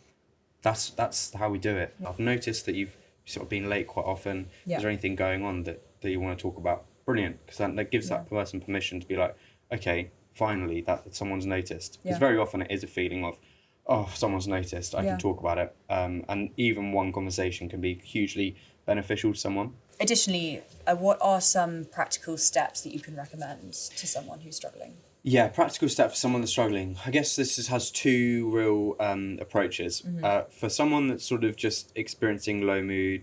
That's how we do it. I've noticed that you've sort of been late quite often. Is there anything going on that you want to talk about? Brilliant, because that gives that person permission to be like, okay, finally, that someone's noticed. Because very often it is a feeling of, oh, someone's noticed, I can talk about it. And even one conversation can be hugely beneficial to someone. Additionally, what are some practical steps that you can recommend to someone who's struggling? Yeah, practical steps for someone that's struggling. I guess has two real approaches. For someone that's sort of just experiencing low mood,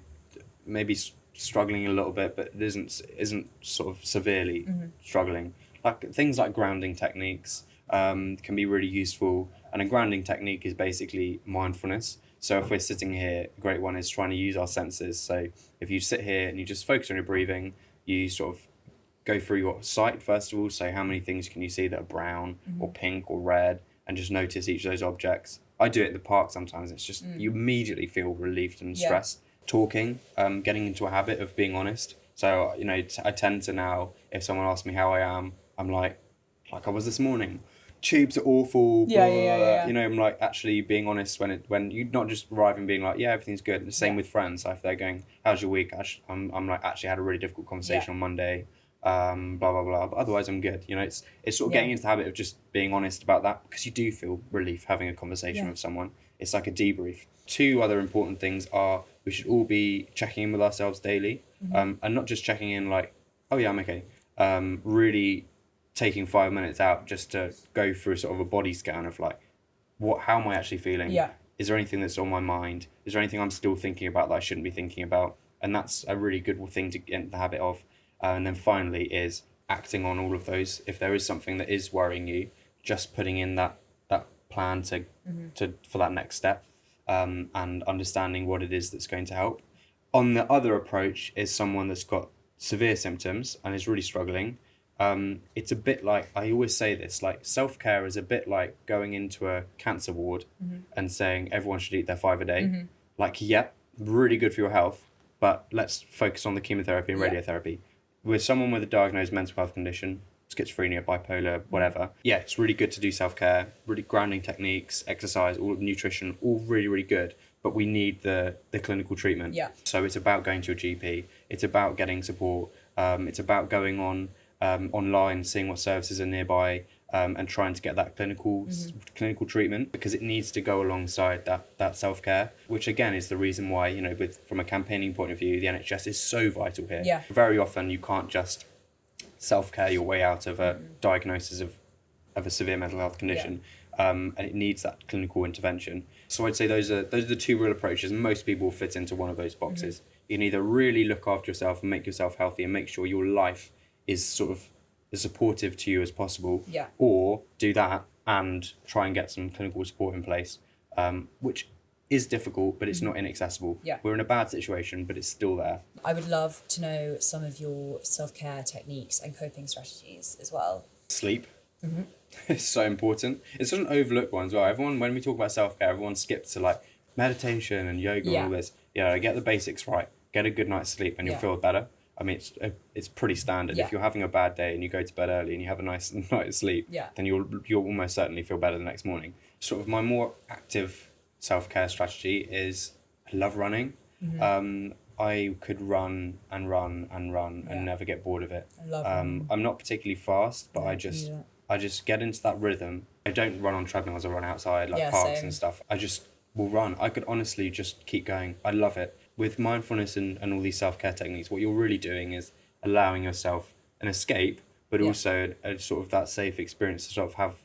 maybe struggling a little bit, but isn't sort of severely struggling. Like things like grounding techniques can be really useful. And a grounding technique is basically mindfulness. So if we're sitting here, a great one is trying to use our senses. So if you sit here and you just focus on your breathing, you sort of go through your sight first of all. So how many things can you see that are brown or pink or red, and just notice each of those objects. I do it in the park sometimes. It's just you immediately feel relieved and stressed. Talking, getting into a habit of being honest. So, you know, I tend to now, if someone asks me how I am, I'm like I was this morning. Tubes are awful. You know, I'm like actually being honest when you not just arrive and being like, yeah, everything's good. And the same with friends. So if they're going, how's your week? I'm like, actually had a really difficult conversation on Monday. Blah blah blah. But otherwise, I'm good. You know, it's sort of getting into the habit of just being honest about that, because you do feel relief having a conversation with someone. It's like a debrief. Two other important things are we should all be checking in with ourselves daily, and not just checking in like, oh yeah, I'm okay. Really taking 5 minutes out just to go through sort of a body scan of like, how am I actually feeling? Is there anything that's on my mind? Is there anything I'm still thinking about that I shouldn't be thinking about? And that's a really good thing to get into the habit of. And then finally is acting on all of those. If there is something that is worrying you, just putting in that plan to for that next step, and understanding what it is that's going to help. On the other approach is someone that's got severe symptoms and is really struggling. It's a bit like, I always say this, like self-care is a bit like going into a cancer ward and saying everyone should eat their 5 a day. Like, really good for your health, but let's focus on the chemotherapy and radiotherapy. With someone with a diagnosed mental health condition, schizophrenia, bipolar, whatever, it's really good to do self-care, really grounding techniques, exercise, all nutrition, all really, really good. But we need the clinical treatment. So it's about going to your GP. It's about getting support. It's about going on online, seeing what services are nearby, and trying to get that clinical treatment, because it needs to go alongside that self-care, which again is the reason why, you know, from a campaigning point of view, the NHS is so vital here. Very often you can't just self-care your way out of a diagnosis of a severe mental health condition, and it needs that clinical intervention. So I'd say those are the two real approaches. Most people fit into one of those boxes. You can either really look after yourself and make yourself healthy and make sure your life is sort of as supportive to you as possible, or do that and try and get some clinical support in place, which is difficult, but it's not inaccessible. We're in a bad situation, but it's still there. I would love to know some of your self-care techniques and coping strategies as well. Sleep. It's so important. It's such an overlooked one as well. Everyone, when we talk about self-care, everyone skips to like meditation and yoga and all this. get the basics right, get a good night's sleep, and you'll feel better. I mean, it's pretty standard. Yeah. If you're having a bad day and you go to bed early and you have a nice night's sleep, then you'll almost certainly feel better the next morning. Sort of my more active self-care strategy is I love running. I could run and never get bored of it. I love running. I'm not particularly fast, but I just get into that rhythm. I don't run on treadmills. I run outside, like parks and stuff. I just will run. I could honestly just keep going. I love it. With mindfulness and all these self-care techniques, what you're really doing is allowing yourself an escape, but also a sort of that safe experience to sort of have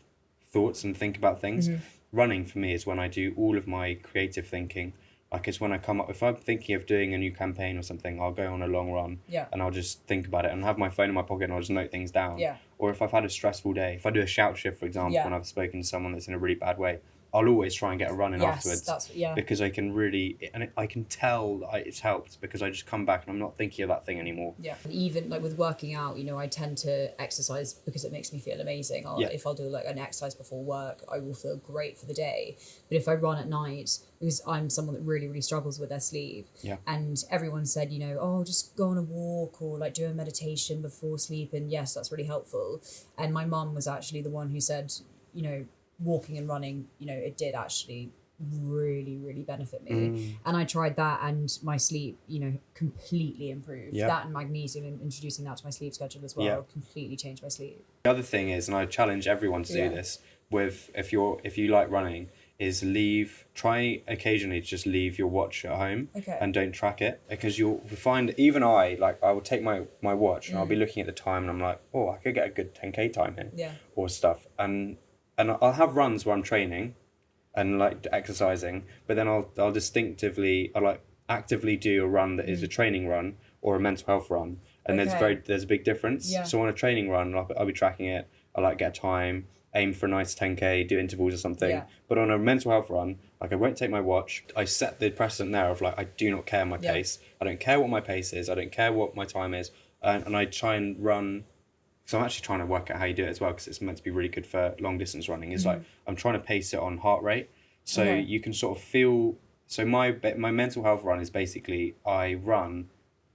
thoughts and think about things. Running for me is when I do all of my creative thinking. Like, it's when I come up, if I'm thinking of doing a new campaign or something, I'll go on a long run and I'll just think about it and have my phone in my pocket and I'll just note things down. Or if I've had a stressful day, if I do a shout shift, for example, and I've spoken to someone that's in a really bad way, I'll always try and get a run in afterwards, because I can really, and I can tell that it's helped, because I just come back and I'm not thinking of that thing anymore. Even like with working out, I tend to exercise because it makes me feel amazing. If I'll do like an exercise before work, I will feel great for the day. But if I run at night, because I'm someone that really, really struggles with their sleep, and everyone said, oh, just go on a walk or like do a meditation before sleep, and yes, that's really helpful. And my mum was actually the one who said, walking and running, it did actually really, really benefit me. And I tried that and my sleep, completely improved. That and magnesium, and introducing that to my sleep schedule as well, completely changed my sleep. The other thing is, and I challenge everyone to do this, with if you like running, is try occasionally to just leave your watch at home and don't track it, because you'll find, even I will take my watch and I'll be looking at the time and I'm like, oh, I could get a good 10k time here or stuff, and I'll have runs where I'm training and like exercising, but then I'll actively do a run that is a training run or a mental health run, and there's a big difference. So on a training run, I'll be tracking it. I get a time, aim for a nice 10k, do intervals or something. But on a mental health run, I won't take my watch. I set the precedent there of I do not care my pace. I don't care what my pace is. I don't care what my time is, and I try and run. So I'm actually trying to work out how you do it as well, because it's meant to be really good for long distance running. It's I'm trying to pace it on heart rate, so you can sort of feel. So my mental health run is basically I run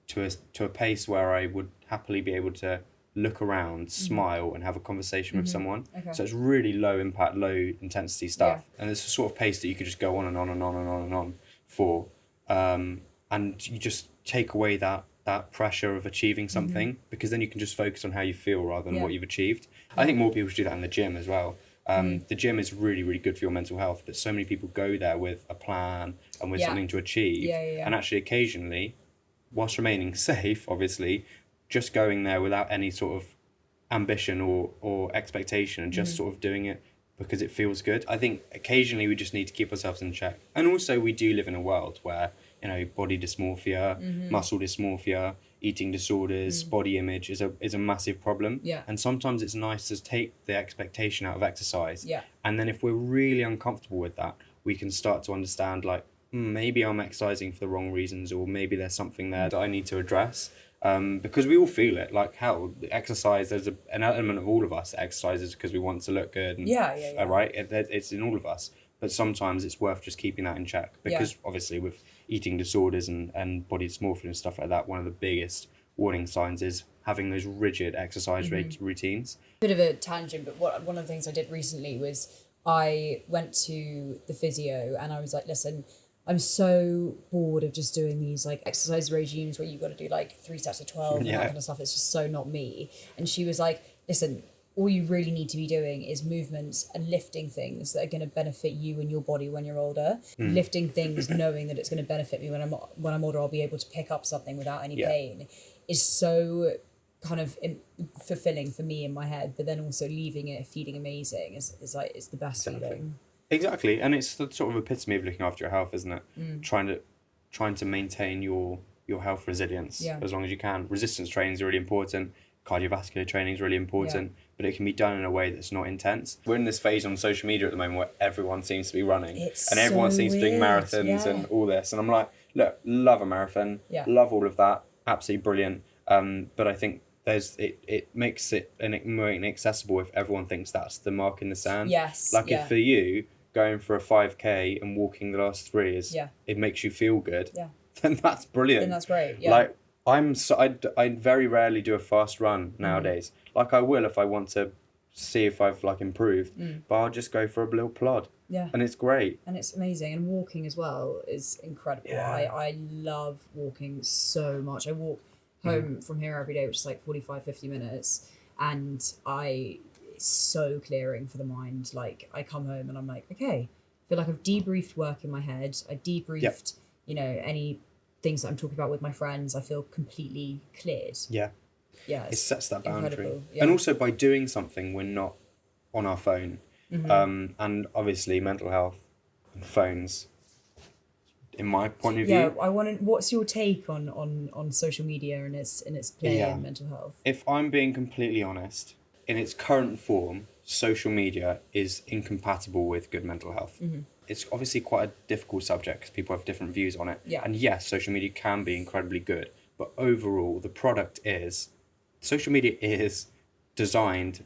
to a pace where I would happily be able to look around, smile, and have a conversation with someone. So it's really low impact, low intensity stuff, and it's a sort of pace that you could just go on and on and on and on and on for, and you just take away that pressure of achieving something, because then you can just focus on how you feel rather than what you've achieved. I think more people should do that in the gym as well. The gym is really, really good for your mental health, but so many people go there with a plan and with something to achieve. And actually occasionally, whilst remaining safe, obviously, just going there without any sort of ambition or expectation, and just sort of doing it because it feels good. I think occasionally we just need to keep ourselves in check. And also we do live in a world where, body dysmorphia, muscle dysmorphia, eating disorders, body image is a massive problem. And sometimes it's nice to take the expectation out of exercise. And then if we're really uncomfortable with that, we can start to understand maybe I'm exercising for the wrong reasons, or maybe there's something there that I need to address. Because we all feel it, exercise, there's an element of all of us that exercises because we want to look good. And, right? It's in all of us. But sometimes it's worth just keeping that in check, because obviously with eating disorders and body dysmorphia and stuff like that, one of the biggest warning signs is having those rigid exercise routines. Bit of a tangent, but one of the things I did recently was I went to the physio and I was like, listen, I'm so bored of just doing these exercise regimes where you've got to do 3 sets of 12 and that kind of stuff. It's just so not me. And she was like, listen, all you really need to be doing is movements and lifting things that are going to benefit you and your body when you're older. Lifting things knowing that it's going to benefit me when I'm older, I'll be able to pick up something without any pain, is so kind of fulfilling for me in my head. But then also leaving it feeling amazing is the best feeling. Exactly, and it's the sort of epitome of looking after your health, isn't it? Trying to maintain your health resilience as long as you can. Resistance training is really important. Cardiovascular training is really important, but it can be done in a way that's not intense. We're in this phase on social media at the moment where everyone seems to be running, and everyone seems to be doing marathons and all this. And I'm like, look, love a marathon, love all of that, absolutely brilliant. But I think it makes it more inaccessible if everyone thinks that's the mark in the sand. If for you, going for a 5k and walking the last 3 it makes you feel good. then that's brilliant. Then that's great. Yeah. Like I very rarely do a fast run nowadays. Like I will if I want to see if I've like improved, but I'll just go for a little plod. Yeah. And it's great. And it's amazing. And walking as well is incredible. Yeah. I love walking so much. I walk home from here every day, which is like 45-50 minutes, and it's so clearing for the mind. Like I come home and I'm like, okay, I feel like I've debriefed work in my head. I debriefed, any things that I'm talking about with my friends. I feel completely cleared. Yeah. Yeah. It sets that boundary. Incredible. Yeah. And also by doing something we're not on our phone. And obviously mental health and phones, in my point of view. Yeah, what's your take on social media and its play in mental health? If I'm being completely honest, in its current form, social media is incompatible with good mental health. It's obviously quite a difficult subject because people have different views on it. Yeah. And yes, social media can be incredibly good, but overall social media is designed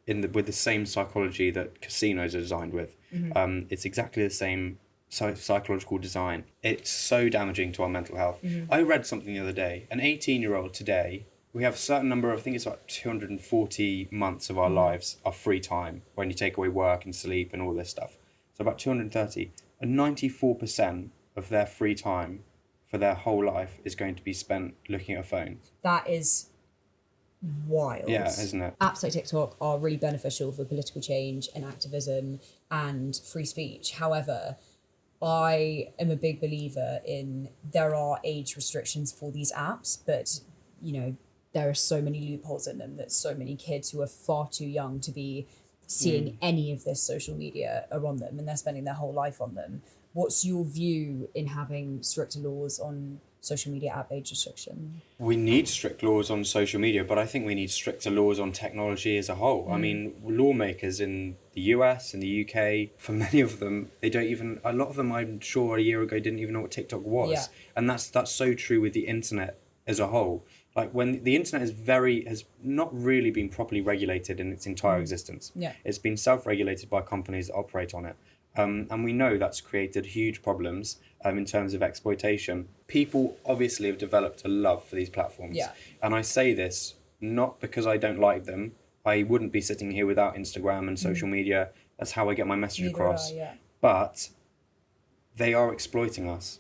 with the same psychology that casinos are designed with. It's exactly the same psychological design. It's so damaging to our mental health. I read something the other day. An 18-year-old today, we have a certain number of, I think it's like 240 months of our lives are free time when you take away work and sleep and all this stuff. So about 230. And 94% of their free time for their whole life is going to be spent looking at a phone. That is wild. Yeah, isn't it? Apps like TikTok are really beneficial for political change and activism and free speech. However, I am a big believer in there are age restrictions for these apps, but there are so many loopholes in them that so many kids who are far too young to be seeing any of this social media are on them, and they're spending their whole life on them. What's your view in having stricter laws on social media app age restriction? We need strict laws on social media, but I think we need stricter laws on technology as a whole. I mean, lawmakers in the US and the UK, for many of them, a lot of them I'm sure a year ago didn't even know what TikTok was. Yeah. And that's so true with the internet as a whole. Like when the internet has not really been properly regulated in its entire existence. Yeah. It's been self-regulated by companies that operate on it. And we know that's created huge problems in terms of exploitation. People obviously have developed a love for these platforms. Yeah. And I say this not because I don't like them. I wouldn't be sitting here without Instagram and social media. That's how I get my message across. But they are exploiting us.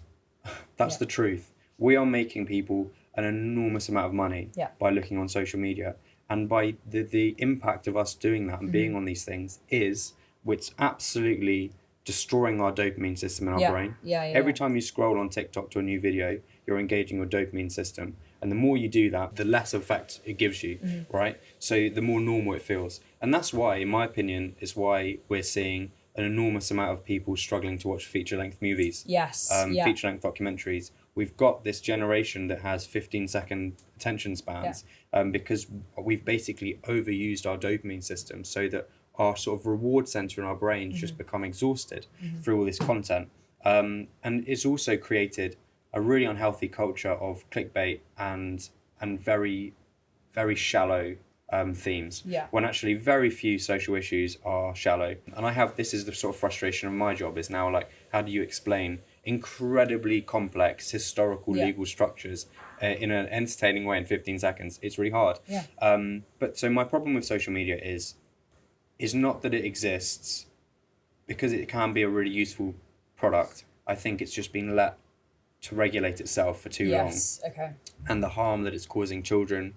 That's the truth. We are making people an enormous amount of money by looking on social media. And by the impact of us doing that and being on these things it's absolutely destroying our dopamine system in our brain. Every time you scroll on TikTok to a new video, you're engaging your dopamine system. And the more you do that, the less effect it gives you, right? So the more normal it feels. And that's why, in my opinion, is why we're seeing an enormous amount of people struggling to watch feature-length movies. Feature-length documentaries. We've got this generation that has 15-second attention spans because we've basically overused our dopamine system so that our sort of reward center in our brains just become exhausted through all this content. And it's also created a really unhealthy culture of clickbait and very, very shallow themes. When actually very few social issues are shallow. And this is the sort of frustration of my job is now like, how do you explain incredibly complex historical legal structures in an entertaining way in 15 seconds? It's really hard. But so my problem with social media is not that it exists, because it can be a really useful product. I think it's just been let to regulate itself for too long. Okay. And the harm that it's causing children,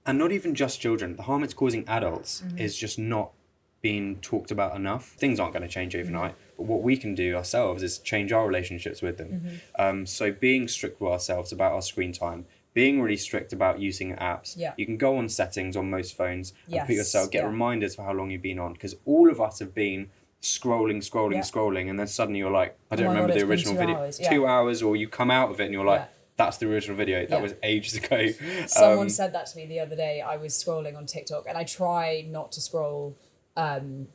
and not even just children, the harm it's causing adults is just not being talked about enough. Things aren't going to change overnight, but what we can do ourselves is change our relationships with them. So being strict with ourselves about our screen time, being really strict about using apps. You can go on settings on most phones and get reminders for how long you've been on, because all of us have been scrolling, and then suddenly you're like, I don't remember the original video. Hours. 2 hours, or you come out of it and you're like, that's the original video. That was ages ago. Someone said that to me the other day. I was scrolling on TikTok, and I try not to scroll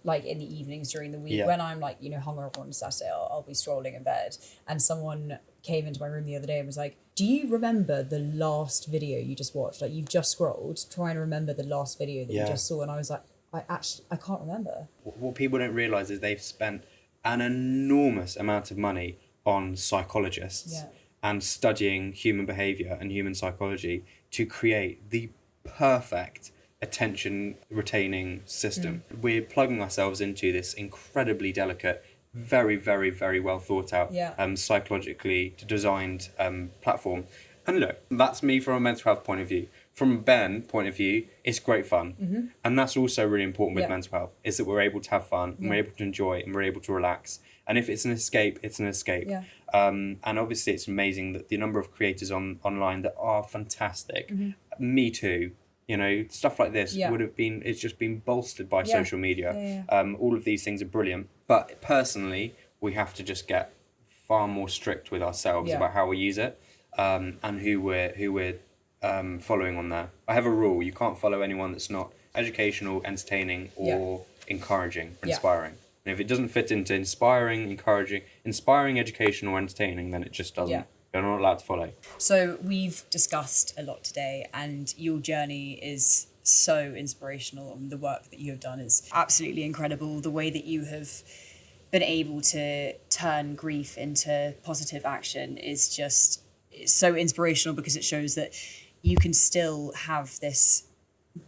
like in the evenings during the week. When I'm like, hungover on Saturday, I'll be scrolling in bed. And someone came into my room the other day and was like, do you remember the last video you just watched? Like, you've just scrolled, try and remember the last video that you just saw. And I was like, I can't remember. What people don't realise is they've spent an enormous amount of money on psychologists and studying human behavior and human psychology to create the perfect attention retaining system. We're plugging ourselves into this incredibly delicate, very, very, very well thought out, psychologically designed platform. And look, that's me from a mental health point of view. From Ben point of view, it's great fun. And that's also really important with mental health, is that we're able to have fun and we're able to enjoy and we're able to relax. And if it's an escape, it's an escape. And obviously it's amazing that the number of creators online that are fantastic. Me too. You know, stuff like this it's just been bolstered by social media. All of these things are brilliant. But personally, we have to just get far more strict with ourselves about how we use it, and who we're following on there. I have a rule: you can't follow anyone that's not educational, entertaining, or encouraging, or inspiring. And if it doesn't fit into inspiring, educational, or entertaining, then it just doesn't. You're not allowed to follow. So we've discussed a lot today, and your journey is so inspirational, and the work that you have done is absolutely incredible. The way that you have been able to turn grief into positive action is just so inspirational, because it shows that you can still have this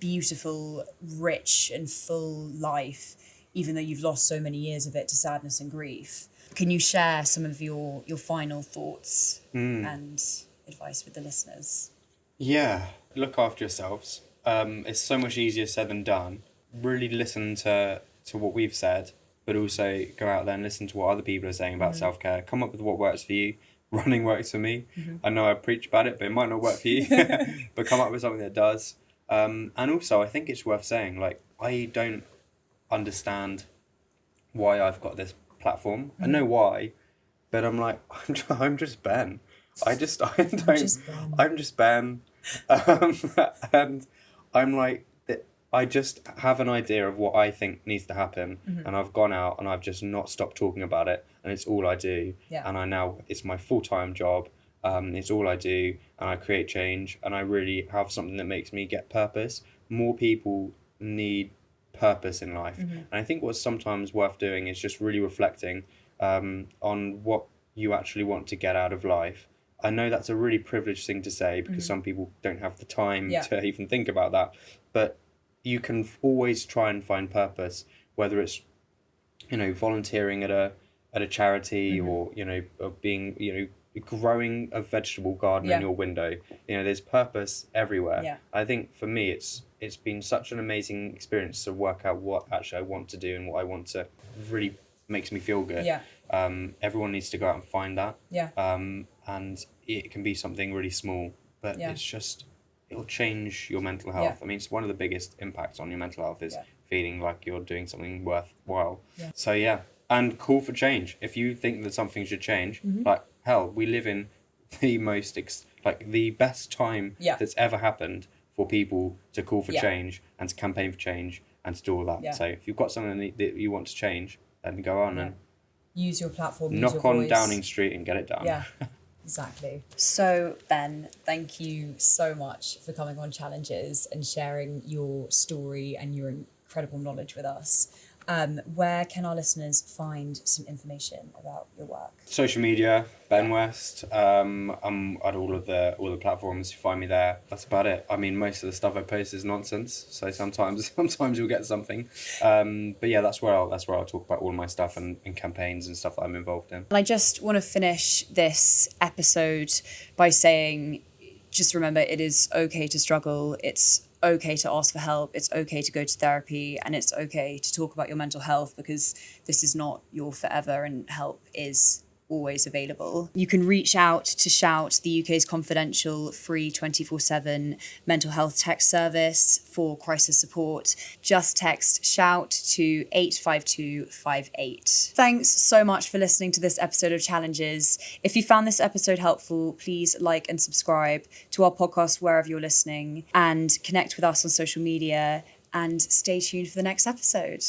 beautiful, rich and full life, even though you've lost so many years of it to sadness and grief. Can you share some of your final thoughts and advice with the listeners? Yeah, look after yourselves. It's so much easier said than done. Really listen to what we've said, but also go out there and listen to what other people are saying about self-care. Come up with what works for you. Running works for me. I know I preach about it, but it might not work for you. But come up with something that does. And also, I think it's worth saying, like, I don't understand why I've got this platform. I know why, but I'm like, I'm just Ben. I'm just Ben. And I'm like, I just have an idea of what I think needs to happen, and I've gone out and I've just not stopped talking about it, and it's all I do. And it's my full-time job. It's all I do, and I create change, and I really have something that makes me get purpose. More people need purpose in life, and I think what's sometimes worth doing is just really reflecting on what you actually want to get out of life. I know that's a really privileged thing to say, because some people don't have the time to even think about that, but you can always try and find purpose, whether it's, you know, volunteering at a charity, or, you know, being, you know, growing a vegetable garden in your window. You know, there's purpose everywhere. I think for me it's been such an amazing experience to work out what actually I want to do and what I want to really makes me feel good. Everyone needs to go out and find that. And it can be something really small, but it's just, it'll change your mental health. I mean, it's one of the biggest impacts on your mental health is feeling like you're doing something worthwhile. So and call for change. If you think that something should change, like, hell, we live in the most the best time that's ever happened for people to call for change and to campaign for change and to do all that. So if you've got something that you want to change, then go on and use your platform, knock on Downing Street and get it done. Exactly. So, Ben, Thank you so much for coming on Challenges and sharing your story and your incredible knowledge with us. Where can our listeners find some information about your work? Social media, Ben West. I'm at all the platforms. You find me there. That's about it. I mean, most of the stuff I post is nonsense, so sometimes you'll get something. But yeah, that's where I'll talk about all my stuff and campaigns and stuff that I'm involved in. And I just want to finish this episode by saying, just remember, it is okay to struggle. It's okay to ask for help. It's okay to go to therapy, and it's okay to talk about your mental health, because this is not your forever, and help is always available. You can reach out to Shout, the UK's confidential, free 24/7 mental health text service for crisis support. Just text Shout to 85258. Thanks so much for listening to this episode of Challenges. If you found this episode helpful, please like and subscribe to our podcast wherever you're listening, and connect with us on social media, and stay tuned for the next episode.